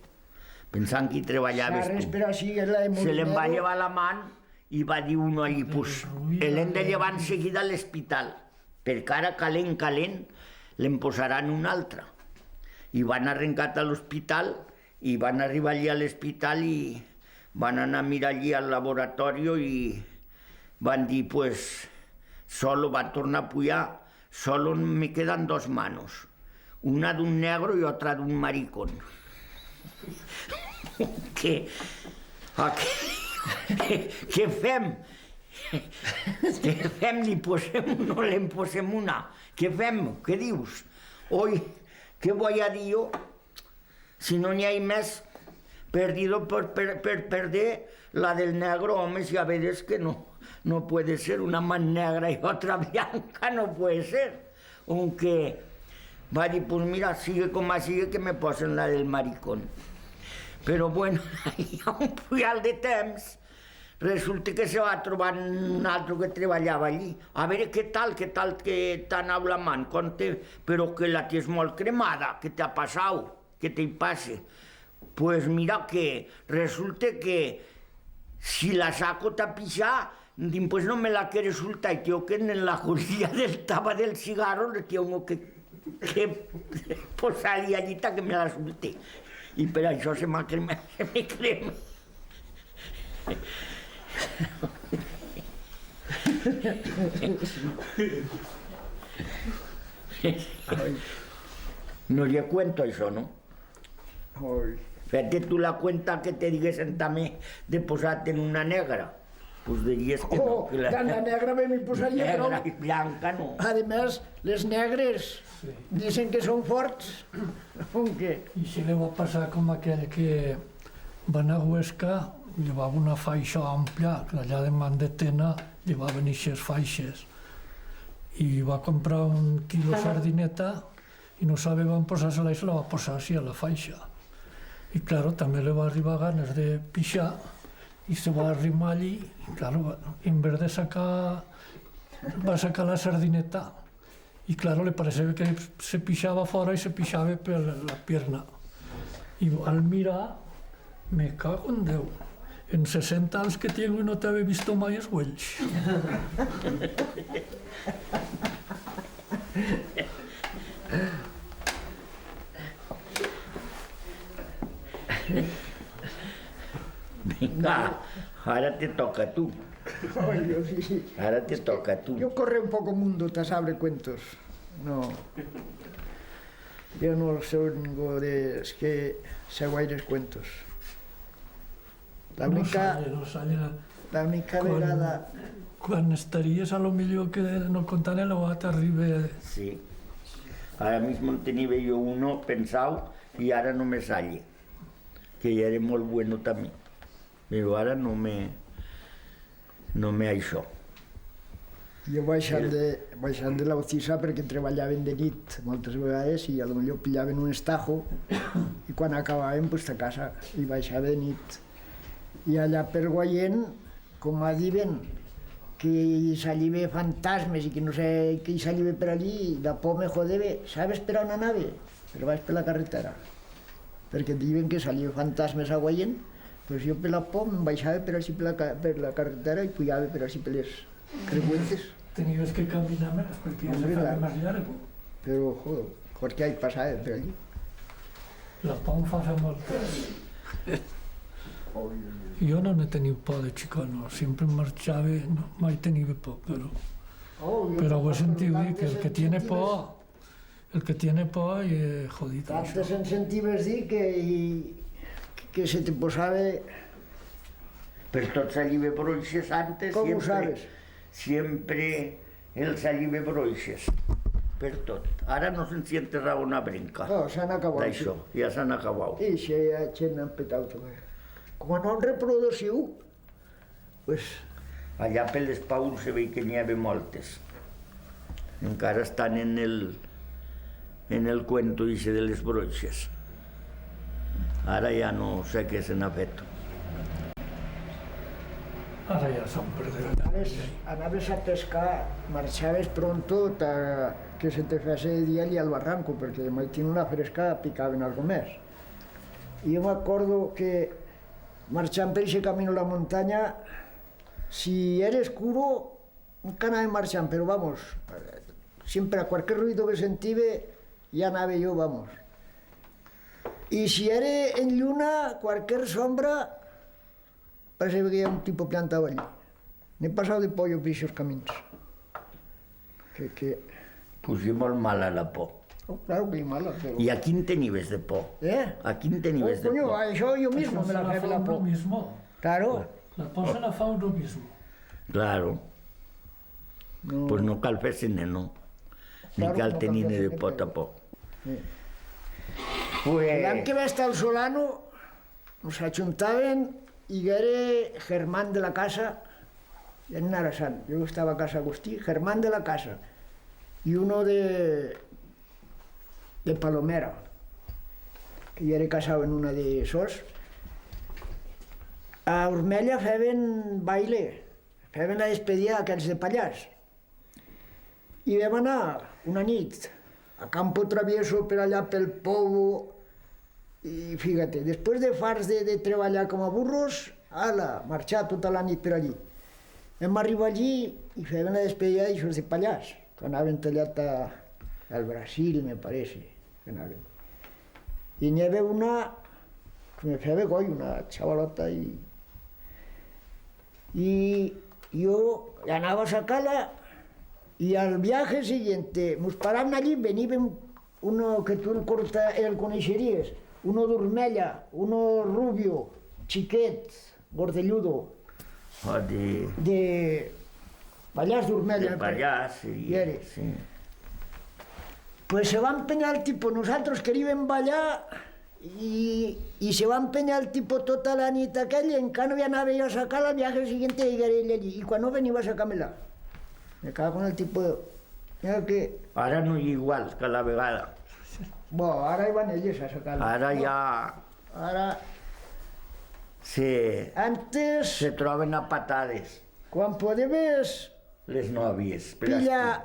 Pensant que hi treballaves Sarres, tu. però sí, és la de Se li va Molinero. llevar la mà i va dir uno allí, pues, l'hem de llevar enseguida a l'hospital, perquè ara calent, l'en posaran un altre. I van arrencar a l'hospital i van arribar allí a l'hospital i van anar a mirar allí al laboratori i van dir, pues, solo van tornar a pujar, solo me quedan dos manos, una d'un negro i otra d'un maricón. Què fem? Què fem? Li posem una o li posem una? Què fem? Què dius? Oi, què voy a dir jo? Si no n'hi ha més, perdido per perder la del negro, home, si a veces que no puede ser una mano negra y otra blanca, no puede ser. Aunque va a decir, pues mira, sigue como sigue, que me posen la del maricón. Però bueno, hi ha un pujal de temps, resulta que se va trobar un altre que treballava allí. A veure què tal que t'anava la mà, però que la tens molt cremada, què t'ha passat, què te passa? Pues mira que resulta que si la saco a pisar, pues no me la quiere soltar y tengo que en la colilla del taba del cigarro le tengo que posar-li allí que me la sulte. I per això se me crema. No li cuento això, no? Oi. Fíjate tú la cuenta que te diguessin també de posar-te en una negra. Pues diries que no. Oh, Que la negra me posaria prou. negra i blanca no. Además, les negres dicen que són forts. Aunque... I si li va passar com aquell que va anar a Huesca, llevava una faixa àmplia, que allà de Man de Tena llevaven eixes faixes. I va comprar un quilo sardineta i no sabia on posar-se-la i se la va posar així a la faixa. I claro, també li va arribar ganes de pixar i se va arrimar allí i claro, en vez de sacar, va sacar la sardineta y claro, le parecía que se pixava fora y se pixava per la pierna. Y al mirar, me cago en Déu. En 60 anys que tengo y no te había visto mai els uells. Vinga, ara te toca a tu. Ay, yo sí. Ara te toca a tu. Yo corré un poco mundo tras abre cuentos. No. Yo no soy de... Es que sé guaires cuentos. No salla. L'única vegada... Quan estaries a lo millor que no contant l'evat arriba... Sí. Ara mismo en tenia jo uno pensau i ara no me sale. Que ja era molt bueno també. Però ara no me això. Jo baixant de l'Ocisa perquè treballaven de nit moltes vegades i potser pillaven un estajo i quan acabaven pues, a casa i baixava de nit. I allà per Guayent, com diuen, que hi saliva fantasmes i que no sé què hi saliva per allí, la por me jodeva. Sabes per on anava? Per baix per la carretera. Perquè diuen que saliva fantasmes a Guayent, doncs jo per la por em baixava per així per la carretera i pujava per així per les creuetes. Tenies que caminar més perquè se feia més llarg. Però, joder, qualque any passava per allí. La por em fa fer molt. Jo no n'he tingut por de xicot, no. Sempre marxava, no, mai tenia por, però ho he sentit dir que el que tiene por és jodit. Tantes en sentives dir que se te posava... Per tot saliva broixes antes, Com ho sabes? Sempre el saliva broixes. Per tot. Ara no se'n siente una brinca. No, s'han acabat. D'això, ja s'han acabat. I això ja gent han petat també. Com no en reproduciu, pues... Allà per les Pauls se veia que n'hi havia moltes. Encara estan en el cuento ixe de les broixes. Ara ja no sé què se n'ha fet. Ara ja s'han perdut. Anaves a pescar, marxaves pronto que se te fes de dia allà al barranco, perquè mai tinc una fresca picaven algo més. I jo m'acordo que marxant per aquest camí a la muntanya, si era escuro, encara anàvem marxant, però vamos, sempre a qualsevol ruido que sentiva, ja anava jo, vamos. I si era en lluna, qualsevol sombra, parece que hi ha un tipus plantado allí. N'he passat de pollo per aquests camins. Pues jo molt mala la por. Oh, claro que hi mala, però... I a quin tenies de por? A quin tenies de Coño, por? això jo mismo me la fue la por. Claro. La por se la fa uno mismo. Claro. No. Pues no cal fer-se neno. Ni Claro, cal no tenir cal de fer-se por neno. tampoc. L'any que va estar al Solano, nos ajuntaven i era Germán de la Casa, i en Narasán. Jo estava a casa Agustí, Germán de la Casa, i uno de Palomera, que jo era casado en una de sos. A Ormella feien baile, feien la despedida d'aquells de Pallars. I vam anar una nit a Campo Travieso per allà pel Povo i fíjate, després de fars de treballar com a burros, ala, marxar tota la nit per allí. Vam arribar allí i feien la despedida d'aixòs de Pallars, que anaven tallat al Brasil, me parece, que anaven. I n'hi havia una que me feia goll, una xavalota, y yo ganaba a sacarla y al viaje siguiente nos paraban allí, venían uno que tú el coneixeries, uno d'Ormella, uno rubio, xiquet, gordelludo, de Pallars d'Ormella. De Pallars, sí. Pues se va empenyar el tipo, nosaltres queríem ballar i se va empenyar el tipo tota la nit aquella, encara no anava jo a sacar-la, al viaje siguiente i ell allí, i quan no venia a sacar-me-la. Me cago en el tipo... Mira que... Ara no hi igual que a la vegada. Bueno, ara hi van elles a sacar-la. Ara ja... Ara... Antes... Se troben a patades. Quan podies... Les nòvies. Pilla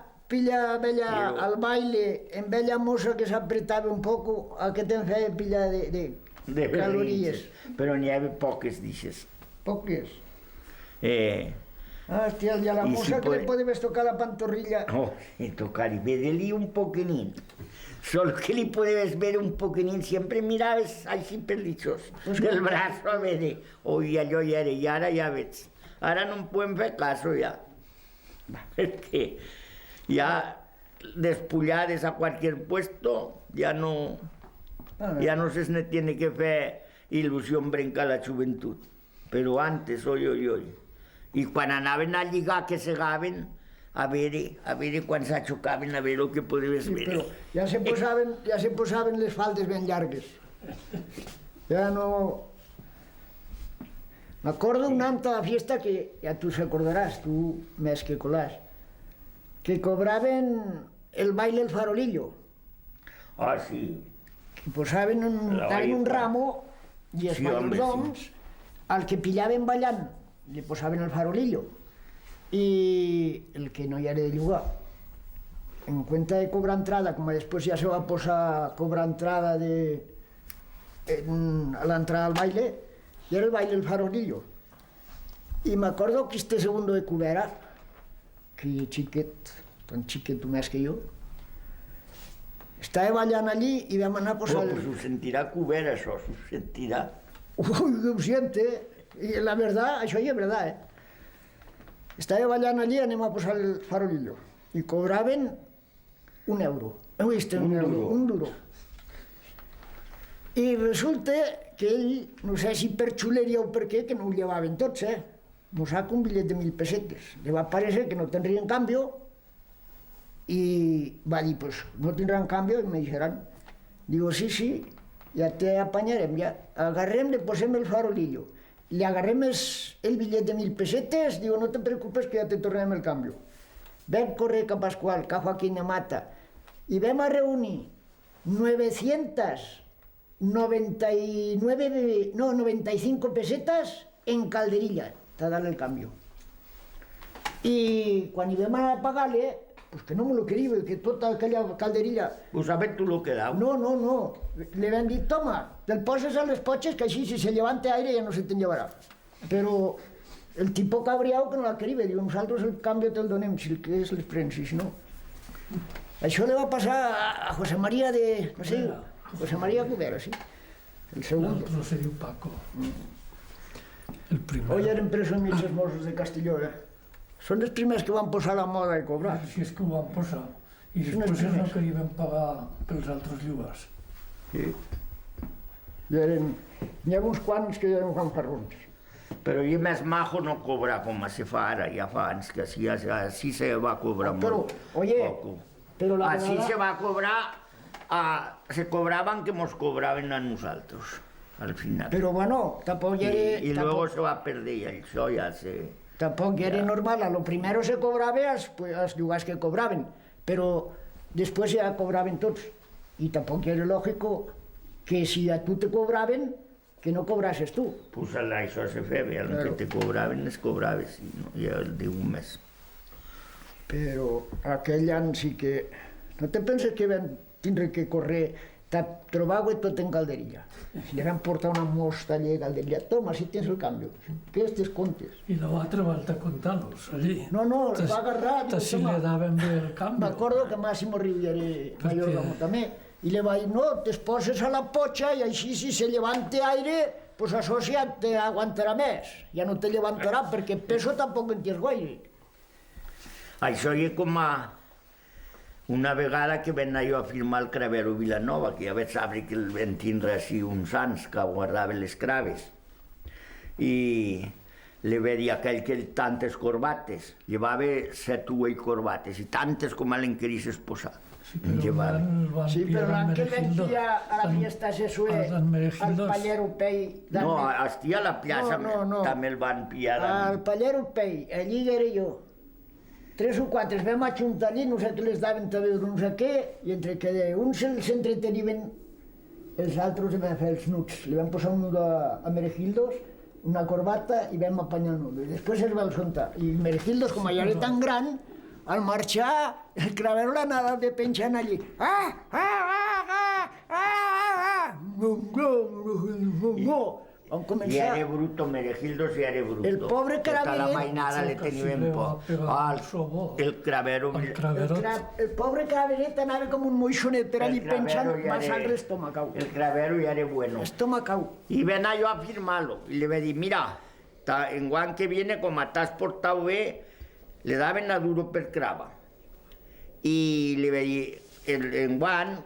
vella al baile, en vella moça que s'apretava un poco, a què te'n feia pilla de calories. Però n'hi havia poques d'ixes. Poques? Hòstia, i a la moça que li podies tocar la pantorrilla. Oh, tocar-li, ve-li un poquenín. Solo que li podies ver un poquenín, sempre miraves així per l'ixós, del braço a veure, oi, allò ja era, i ara ja veig. Ara no em podem fer caso ja. Perquè ya despullades a cualquier puesto, ya no se tiene que hacer ilusión brincar la juventud. però antes, oi. I quan anaven a lligar que segaven, a veure quan s'aixocaven, a veure el que podies Sí, veure. però ja se posaven les faldes ben llargues. Ja no... M'acordo una altra fiesta que ja tu recordaràs, tu més que Colàs, que cobraven el baile el farolillo. Ah, sí. Que posaven daven un ramo i els mayordoms, al que pillaven ballant, li posaven el farolillo. I el que no hi era de llogar, en compte de cobrar entrada, com després ja se va posar cobrar entrada a l'entrada al baile, y era el baile del farolillo. Y me acuerdo que este segundo de Cubera, que xiquet, tan xiquet més que jo, estava ballant allí i vam anar a posar... Pues ho sentirà Cubera, això, ho sentirà. Uy, ho siente. I la verdad, això ja és verdad, Estava ballant allí, anem a posar el farolillo. I cobraven €1. Heu vist? Un duro. I resulta que ell, no sé si per xuleria o per què, que no ho llevaven tots, M'ho saca un bitllet de 1.000 pessetes. Le va parecer que no tindrien canvi i va dir, pues no tindran canvi i me dijeran. Digo, sí, ja te apanyarem, ja. Agarrem, le posem el farolillo. Le agarrem el bitllet de 1.000 pessetes, digo, no te preocupes que ja te tornem el canvi. Vam córrer cap a Pasqual, cap a Joaquín Mata, i vam a reunir 95 pesetes en Calderilla, te dan el cambio. I quan hi vam anar a pagar-le, pues que no me lo quería, que tota aquella calderilla... Pues sabes tu lo que dau. No. Le vam dit, toma, te'l poses a les potxes, que així si se levanta aire ja no se te'n llevarà. Però el tipo cabreau que no la queria, diu, nosaltres el canvi te'l donem, si el que és les prens, si no... Això le va passar a José María de... no sé, José María Cubera, sí. El segundo. L'altre se diu Paco. El primer. Hoy eren presos mitges Mossos de Castelló, Són els primers que van posar la moda de cobrar. Si és que ho van posar. I després no queríem pagar pels altres llogars. Sí. N'hi ha uns quants que ja no fan farrons. Però i més majo no cobrar com se fa ara, ja fa anys que així se va cobrar molt. Però la així se va cobrar, se cobraven que mos cobraven a nosaltres, al final. Però bueno, tampoc era... I luego se va perder i això ja se... Tampoc era normal, a lo primero se cobrava als llogars que cobraven, però després ja cobraven tots. I tampoc era lògico que si a tu te cobraven, que no cobrasses tu. Pues això se feia, el que te cobraven es cobraves, i el diu un mes. Però aquell any sí que... No te penses que vam tindre que correr, trobar-ho tot en calderilla. Li van portar una mosta allà a calderilla. Toma, si tens el canvi. Què estes comptes? I l'altra volta contar-los allí. No, el va agarrar. Si le daven bé el canvi. M'acordo que Máximo Riviere mayordomo també. I li va dir, no, te poses a la potxa i així si se levante aire, pues això ja t'aguantarà més. Ja no te levantarà perquè peso tampoc en tens gaire. Això és com una vegada que vam anar jo a firmar el Cravero Vilanova, que ja vaig saber que el vam tindre així uns anys que guardaven les craves. I li va dir a aquell que tantes corbates, llevava 7 o 8 corbates, i tantes com l'en queries posar. Sí, però l'any que vam dir a la fiesta Sesue, al Paller Upei... No, estia a la plaça també el van pillar. Al Paller Upei, allí era jo. 3 o 4 es vam ajuntar allí, no sé què les daven també no sé què, i entre que uns se'ls entretenien, els altres van fer els nuts. Li vam posar un nud a Meregildos, una corbata, i vam apanyar el nud. Després es va soltar. I Meregildos, com ja era tan gran, al marxar, el Cravero l'anava de penjant allí. I era bruto, Meregildos i era bruto. El pobre Cravero... Tota la mainada le teníem por. El Cravero... El pobre Craveret anava com un moixonet per allí penjant, va sangre estomacau. El Cravero ja era bueno. Estomacau. I va anar jo a firmar-lo. I li va dir, mira, en guany que viene, com t'has portat bé, le daven a duro per crava. I li va dir, en guany,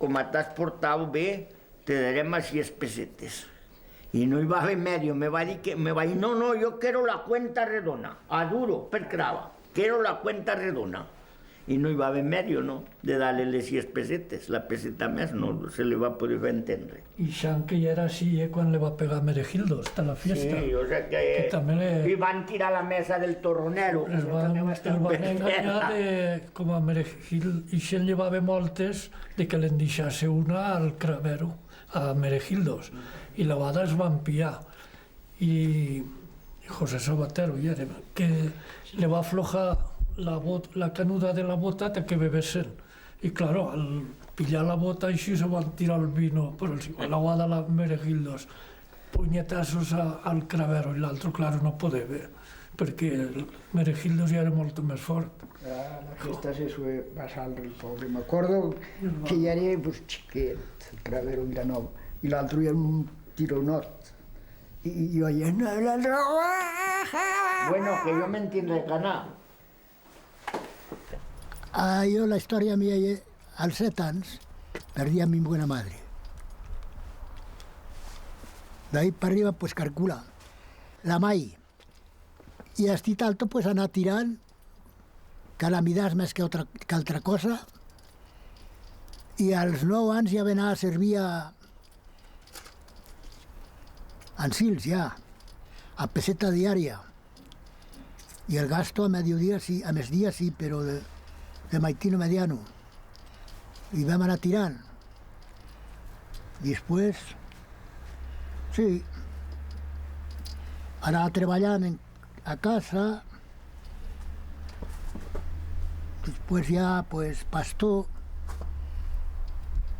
com t'has portat bé, te darem a 6 pessetes. Y no iba a haver medio, me va a decir no, yo quiero la cuenta redonda, a duro, per crava, quiero la cuenta redonda. Y no iba a haver medio, no, de darle les 6 pesetes, la peseta més no se le va a poder entendre. I Xan, que ja era així quan le va pegar Meregildo, hasta la fiesta. Sí, o sea que també li van tirar la mesa del torronero. El van enganyar com a Meregildo, i se'n llevava moltes de que l'en deixasse una al Cravero, a Meregildos, i la vada es van pillar. I José Sabatero, que le va aflojar la canuda de la bota de que bebesen. Y claro, al pillar la bota així se van tirar el vino, però la guada de la Meregildos, punyetazos al Cravero, i l'altre, claro, no podeva, perquè el Meregildos ja era molt més fort. La fiesta se sube basal el pobre. Me acuerdo que ya era pues, chiquet, el Cravero Vilanova, y l'altre era un tironot. Y yo allá no hablando. Bueno, que yo me entiendo de canal. Jo la història mia, als 7 anys, perdí a mi buena madre. D'ahí per arriba, pues calcula. La mai. I estic alto, pues anar tirant, calamitats més que altra cosa. I als 9 anys ja vam anar a servir a Sils, ja, a peseta diària. I el gasto a mediodía sí, a migdia sí, però de maitino mediano. I vam anar tirant. Després, sí, anava treballant a casa. Després ja, pues, pastor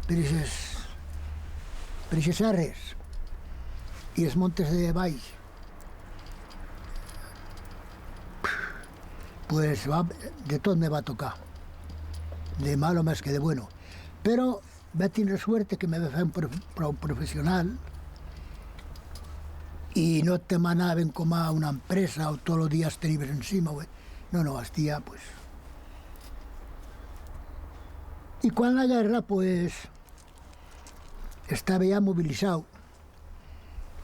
per aquestes serres i els montes de baix. Pues de tot me va tocar, de malo més que de bueno. Però vaig tindre suerte que me va fer prou professional i no te manaven com a una empresa o tots els dies tenies encima. No, estia, pues. I quan la guerra, pues, estava ja mobilitzat.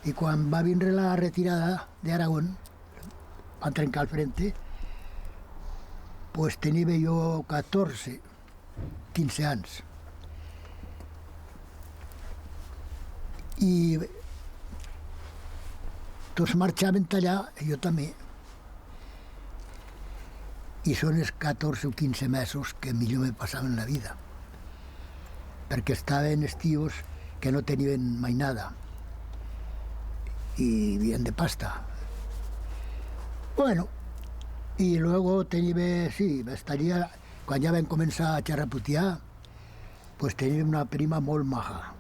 I quan va vindre la retirada d'Aragón, van trencar el frente, pues tenia jo 14, 15 anys. I tots marxaven allà, jo també. I són els 14 o 15 mesos que millor me passaven la vida, perquè estaven estius que no tenien mai nada i vivien de pasta. Bueno, i luego tenia, sí, estaria, quan ja vam començar a xerraputear, pues tenia una prima molt maja.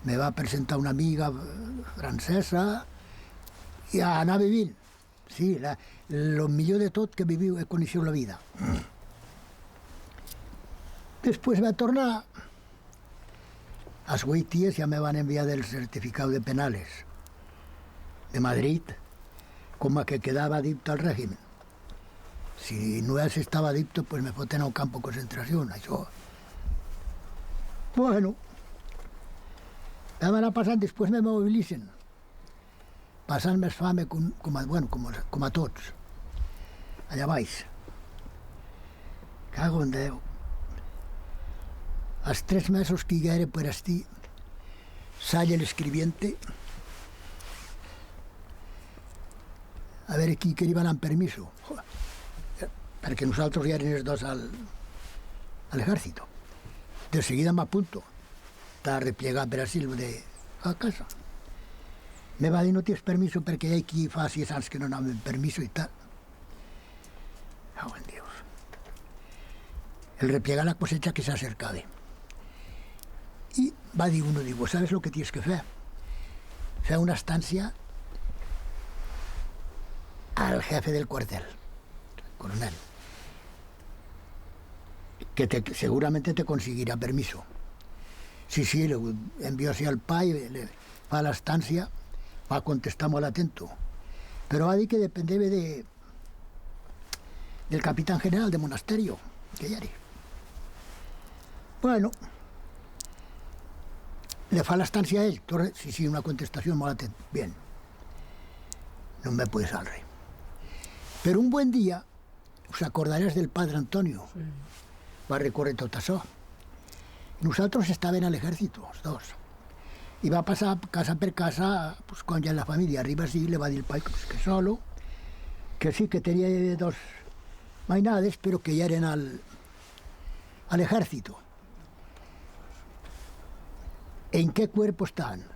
Me va presentar una amiga francesa i a anar vivint. Sí, el millor de tot que he coneixeu la vida. Després va tornar. Als 8 dies ja me van enviar el certificat de penales de Madrid, com a que quedava adicto al régimen. Si no estava adicto, pues me foten a un campo de concentració, això. Bueno, vam anar passant, després me mobilitzen, passant més fam com a tots, allà baix. Cago en Déu. Als 3 mesos que ja era per estir, sale l'escribiente a veure qui li va anar amb permiso, perquè nosaltres ja eren els dos a l'ejército. De seguida m'apunto, està replegat per asil a casa. Me va dir no tens permiso perquè hi ha qui fa 6 anys que no anava amb permiso i tal. Oh, en Dios. El replegar la cosecha que s'acercava. I va dir uno, digo, ¿sabes lo que tienes que fer? Fer una estancia al jefe del cuartel, coronel, que seguramente te conseguirá permiso. Sí, le envió así al pai, le fa a la estancia, va contestar molt atento. Però va dir que dependía del capitán general de monasterio, que ya era. Bueno, le fa l'estància a ell? Sí, sí, una contestació molt atent. Bien. No me puede al rey. Pero un buen día, us acordaràs del padre Antonio, sí. Va recórrer tot això. Nosaltres estàvem a l'exèrcit, els dos. I va passar casa per casa, pues, quan ja la família arriba així, le va dir el pai que solo, que sí, que tenia dos mainades, però que ja eren al ejército. ¿En qué cuerpo están?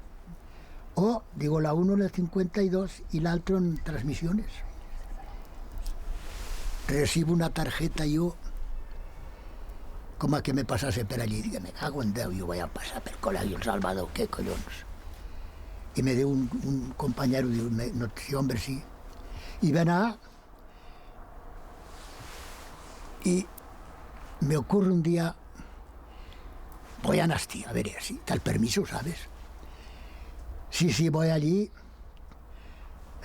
O, digo, la uno en el 52 y la otra en transmisiones. Recibo una tarjeta yo, com a que me passase per allí. Dic, me cago en Déu, jo vaig a passar per Col·legi El Salvador, què collons? I me diu un companyero, diu, no, sí, hombre, sí. I va anar, y me ocurre un día, voy a Nasti, a ver, si está el permiso, ¿sabes? Sí, sí, voy allí,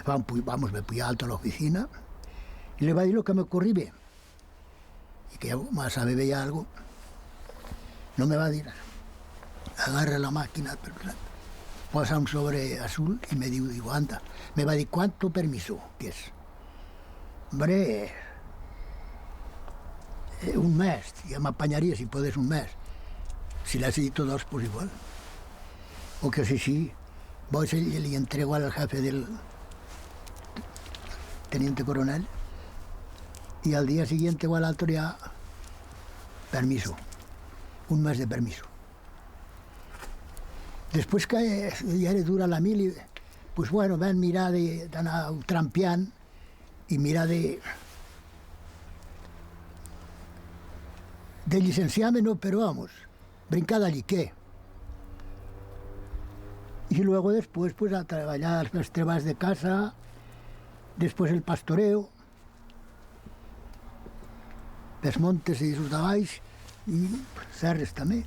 vamos, me fui alto a la oficina, y le va a decir lo que me ocurrió, y que más sabe veía algo, no me va a decir, agarra la máquina, posa un sobre azul y me digo, anda, me va a decir, ¿cuánto permiso? ¿Qué es? Hombre, un mes, ya me apañaría si puedes un mes. Si le has dicho dos, pues igual. O que sí, voy y le entrego al jefe del teniente coronel y al día siguiente o al otro ya permiso, un mes de permiso. Después que ya le dura la mili, pues bueno, ven, mira d'anar trampeant y mira de licenciarme, no, pero vamos, brincar allí, ¿qué? Y luego después, pues a trabajar los trabajos de casa, después el pastoreo, los montes y sus treballs, y serres també.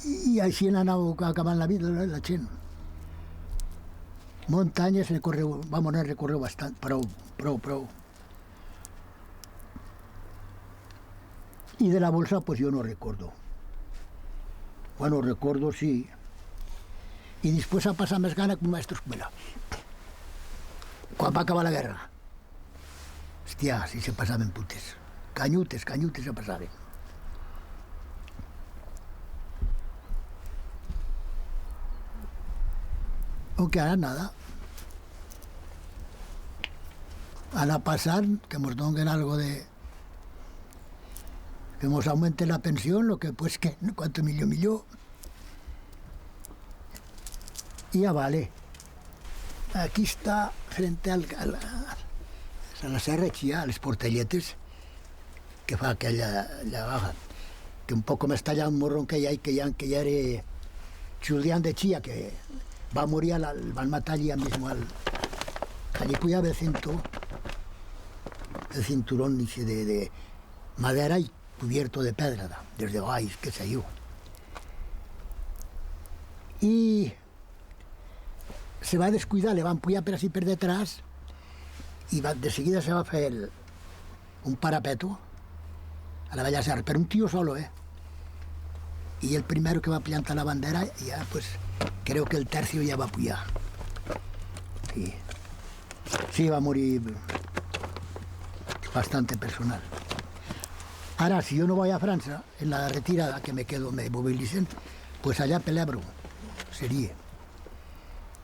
I així han anat acabant la vida la gent. Muntanyes, vamos a recorrer bastant, prou. Y de la bolsa, pues yo no recuerdo. Bueno, recuerdo sí. Y después ha pasado más gana con maestro escuela. Cuando va a acabar la guerra. Hostia, sí se pasaban putes. Cañutes se pasaban. Aunque ahora nada. Van a pasar, que nos den algo de... que nos aumente la pensión, lo que pues que, cuánto millón. Y ya vale. Aquí está, frente a la serra Chía, a los portelletes, que fa aquella baja, que un poco me estalla un morrón que ya era Julián de Chía, que va a morir, van a matar allí mismo allí puya el cinturón dice, de madera y cubierto de pedra, desde Baix, qué sé yo. Y se va a descuidar, le van a empujar per así per detrás y de seguida se va a hacer un parapeto a la Bella Serra, pero un tío solo, Y el primero que va a plantar la bandera, ya pues creo que el tercio ya va a apoyar. Sí, va a morir bastante personal. Ahora, si yo no voy a Francia, en la retirada que me quedo, me movilicen, pues allá pelebro, sería.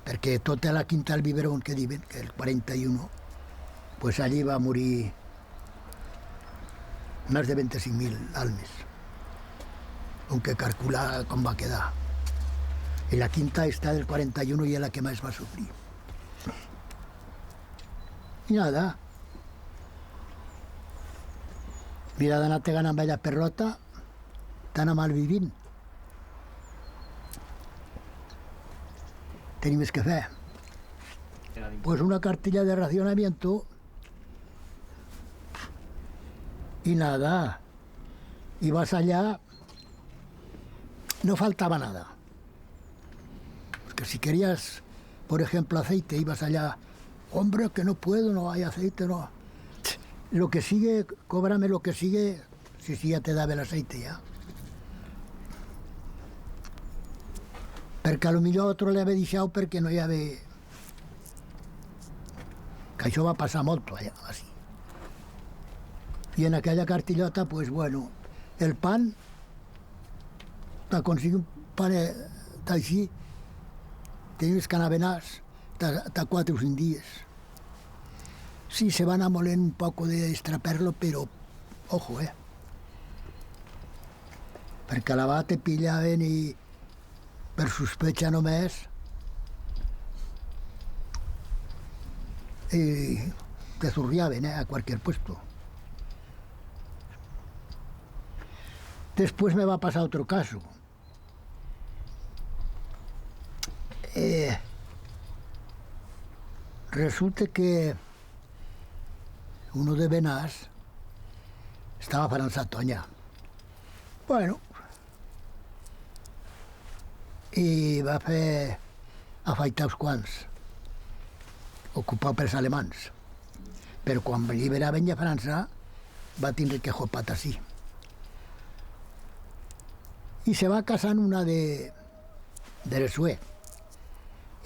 Porque tota la quinta del biberón que diuen, que el 41, pues allí va a morir más de 25.000 almes. Aunque calcula com va quedar. Y la quinta está del 41 y es la que más va a sufrir. Y nada. Mira, d'anar-te ganant amb ella perrota, tan a mal vivint. Tenim més que fer. Pues una cartilla de racionamiento y nada. Ibas allá, no faltaba nada. Porque si querías, por ejemplo, aceite, ibas allá, hombre, que no puedo, no hay aceite, no. Lo que sigue, cóbrame lo que sigue, si sí, ya te daba el aceite ya. perquè a lo millor otro l'havia deixat perquè no hi havia... Que això va passar molt allà, així. I en aquella cartillota, pues bueno, el pan, t'aconseguir un pan així, tenies que anar a venars, hasta 4 o 5 dies. Sí, se van a moler un poco de extraperlo, pero ojo, perquè a la vegada te pillaven i per sospecha només y te zurriaven a cualquier puesto. Después me va a pasar otro caso. Resulta que uno de Benás estaba para Satoña. Bueno, i va fer afaitar uns quants, ocupat pels alemans. Però quan alliberaven a França va tindre que jopat així. I se va casar en una de Eresué.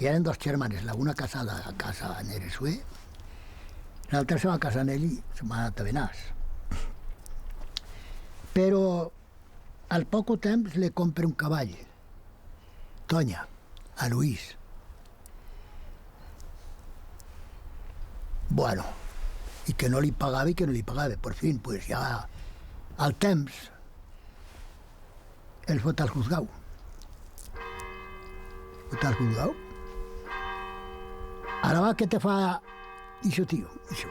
I eren 2 germanes, la una casada a casa en Eresué, l'altra se va casar en ell i se va anar a Benás. Però al poc temps le compra un cavall, Toña, a Luis. Bueno, i que no li pagava i que no li pagava. Por fin, pues ja al temps el fot al juzgau. Fot al juzgau. Ara va, què te fa això, tio? Això.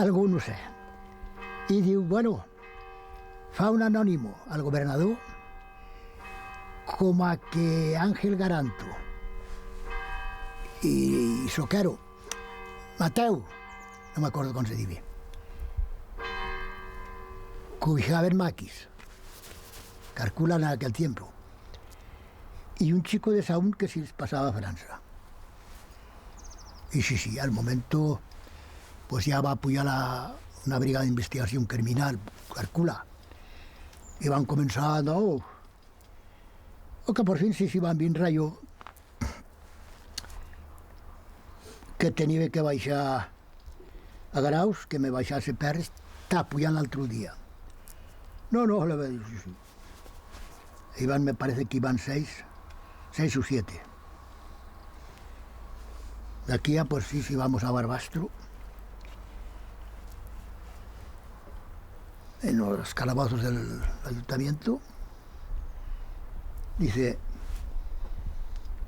Algú no sé. I diu, bueno, fa un anònimo al governador com a que Ángel Garanto i Soquero, Mateu, no me acuerdo com se diu, cobijaven maquis, calculan en aquel tiempo, y un chico de Saúl que se les pasaba a Francia. Y sí, al momento pues ya va a apoyar una brigada d'investigació criminal, calcula, i van començar, no, o que por fin sí van vindre rayo que tenia que baixar a Graus, que me baixase per estar pujant l'altre dia. No, le va dir, sí. Iban, me parece que iban 6 o 7. De aquí a, pues sí, vamos a Barbastro, en los calabozos del ayuntamiento. Dice,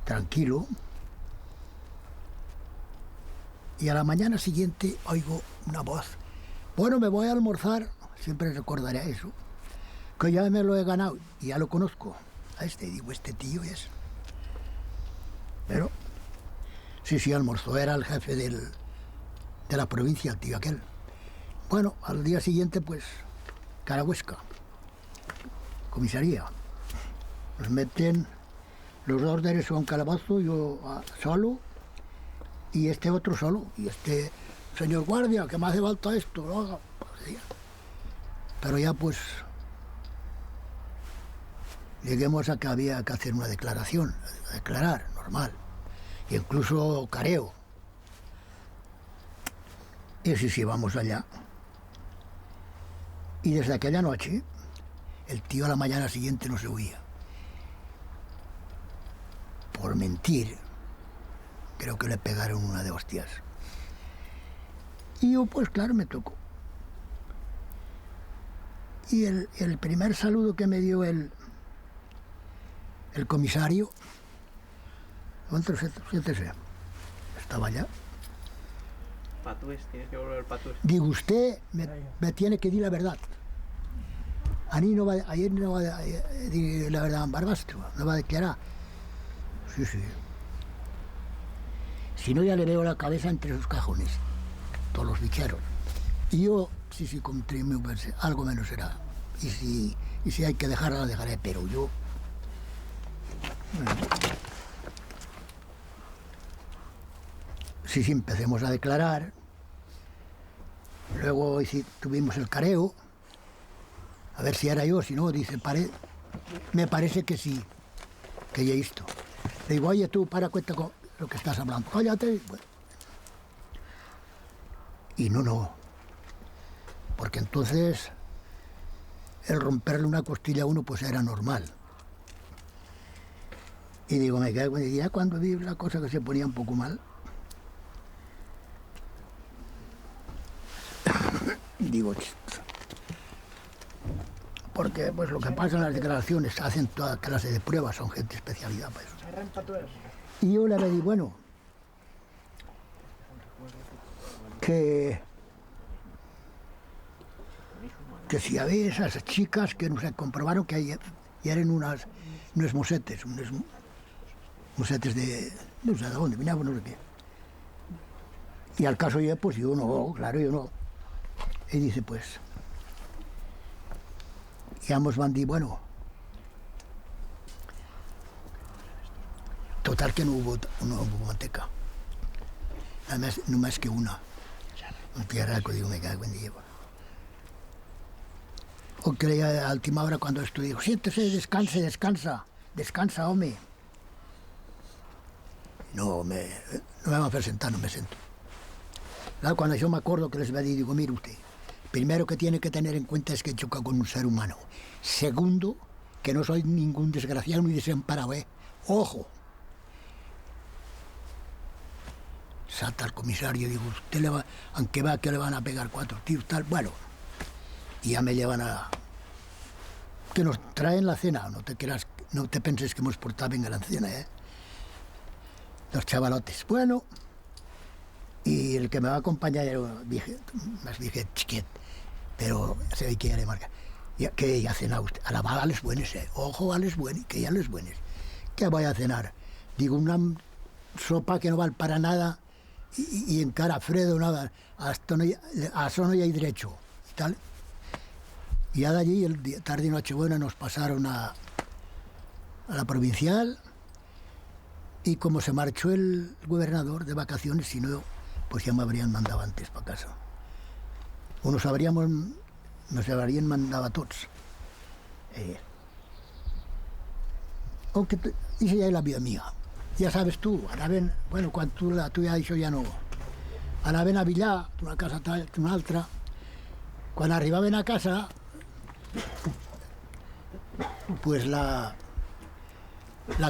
tranquilo. Y a la mañana siguiente oigo una voz. Bueno, me voy a almorzar, siempre recordaré eso, que ya me lo he ganado y ya lo conozco. A digo, este tío es. Pero, sí, almorzó, era el jefe de la provincia, el tío aquel. Bueno, al día siguiente, pues, Carahuesca, comisaría. Nos meten los 2 de eso a un calabozo, yo solo, y este otro solo. Y este, señor guardia, que me hace falta esto, ¿no? Pero ya pues lleguemos a que había que hacer una declaración, declarar, normal, e incluso careo. Y sí, vamos allá. Y desde aquella noche, el tío a la mañana siguiente no se oía. Por mentir, creo que le pegaron una de hostias. Y yo, pues claro, me tocó. Y el primer saludo que me dio el comisario, siéntese, estaba allá. Patúes, tienes que volver Patúes. Digo, usted me tiene que decir la verdad. Ayer no va a decir la verdad en Barbastro, no va a declarar. Sí. Si no, ya le veo la cabeza entre sus cajones, todos los bicheros. Y yo, sí, con 3.000 veces, algo menos será. Y si hay que dejarla, la dejaré, pero yo... Bueno. Sí, empecemos a declarar. Luego tuvimos el careo, a ver si era yo, si no, dice pared. Me parece que sí, que ya he visto. Le digo, oye, tú, para cuenta con lo que estás hablando. Cállate. Bueno. Y no. Porque entonces el romperle una costilla a uno pues era normal. Y digo, me cago, y ya cuando vi la cosa que se ponía un poco mal, digo, porque pues lo que pasa en las declaraciones, hacen toda clase de pruebas, son gente especialidad para eso. Y yo le di, bueno, que si había esas chicas que no se comprobaron que eran unos mosetes de no sé de dónde, no sé qué. Y al caso yo, pues yo no, claro, yo no. Y dice, pues, y ambos van a decir, bueno, total que no hubo manteca, no más que una. Un tierraco, digo, me cago en Dios. O que a última hora cuando esto digo, siéntese, descansa, hombre. No me van a presentar, no me siento. Claro, cuando yo me acuerdo que les voy a decir, digo, mire usted, primero que tiene que tener en cuenta es que choca con un ser humano. Segundo, que no soy ningún desgraciado ni desamparado, ¿eh? ¡Ojo! Salta al comisario, digo, usted le va, aunque va que le van a pegar 4 tiros, tal, bueno. Y ya me llevan a... que nos traen la cena, no te penses que hemos portado bien a la cena, ¿eh? Los chavalotes. Bueno, y el que me va a acompañar era más dije chiquet, pero se ve que ya le marca. ¿Qué ya cena usted? A la vaga les buenos, ojo a les buenos, que ya les buenos. ¿Qué voy a cenar? Digo, una sopa que no vale para nada y en cara Fredo nada, a eso no hay derecho, tal. Y ya de allí, tarde y Nochebuena, nos pasaron a la provincial. Y como se marchó el gobernador de vacaciones, si no, pues ya me habrían mandado antes para casa. Nos habrían mandado a todos. Aunque dice ya la vida mía. Ya sabes tú, anaven, bueno, cuando tú ya dicho ya no. Anaven a Villà, una casa tal, una altra. Cuando arribaven a casa, pues la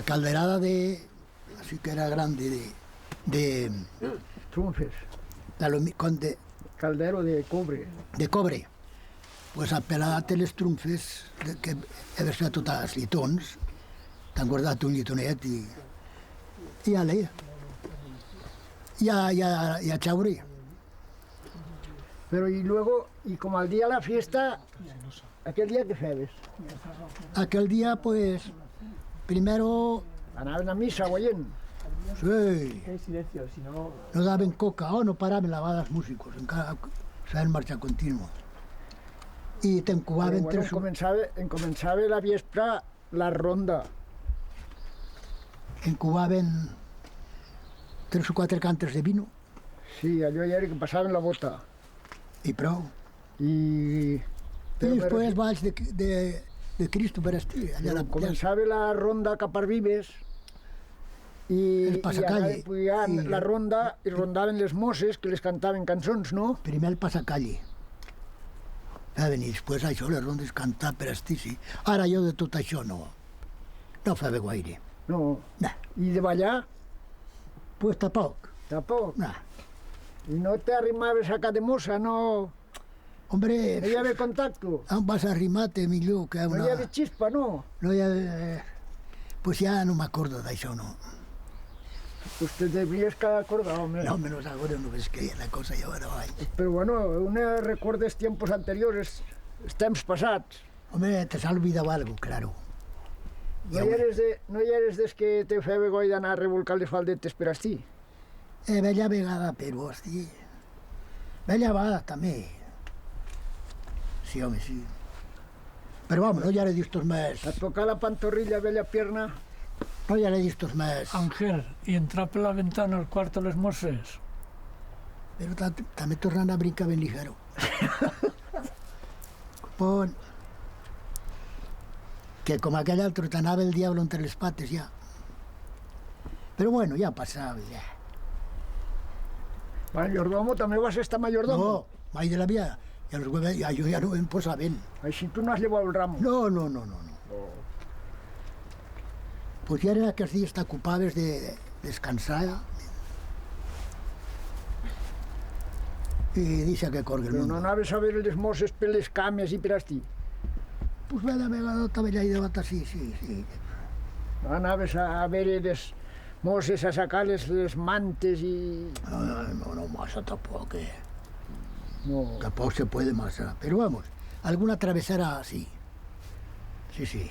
calderada así que era grande, de Trunfes. Caldero de cobre. De cobre. Pues apel·lat les trunfes, que he de ser totes llitons, t'han guardat un llitonet i ale. Ya chauri. Pero y luego, y como al día de la fiesta, ¿aquel día qué febes? Aquel día, pues, primero... Anaven a misa, oyen. Sí. Qué silencio, si no... No daven coca, no paraven lavades músicos, encara saben marxar continuo. I t'encubaven Bueno, començava la vespre la ronda. Encubaven 3 o 4 cantes de vino. Sí, allò ja era que passaven la bota. I prou. I després balls de Cristo per estir. Començava la ronda cap a Vives i anaven pujant la ronda i rondaven les mosses que les cantaven cançons, no? Primer el passacalle. I després això, les rondes cantar per estir, sí. Ara jo de tot això no fava gaire. No. No. I de ballar? Pues tampoc. Tampoc. No. I no t'arrimaves a cada mossa, no? Hombre... No hi havia contacte? On vas arrimar-te millor que una... No hi havia xispa, no? No hi havia... Pues ja no m'acordo d'això, no. Pues te tendries que acordar, home. No, menos ahora no ves que la cosa ja va davall. Però bueno, una recordes tiempos anteriores, els temps passats. Hombre, te s'ha olvidado algo, claro. No hi eres des que te feia goi d'anar a revolcar les faldetes per estir? Bella vegada, però, hosti... Bella vegada, també. Sí, home, sí. Però, vamos, no hi ha d'estos més... A tocar la pantorrilla, bella pierna... No hi ha d'estos més... Ángel, i entrar per la ventana al quarto les mosses? Però també tornant a brincar ben ligero. Bon. que com aquell altre t'anava el diablo entre les pates ja. Però bueno, ja passava, ja. Mayordomo, també vas estar mayordomo? No, mai de la vida. Ja jo ja no em posava ben. Així tu no has llevat el ramo? No. Pues ja eren aquests dies t'ocupaves de descansar i deixa que corgui el Però món. no anaves a veure les mosses per les cames i per asti? Pues cada vegada també allà i de volta, sí. No anaves a veure les mosses, a sacar-les les mantes i... No, massa tampoc, No. Tampoco se puede más, pero vamos, alguna travesera sí. Sí.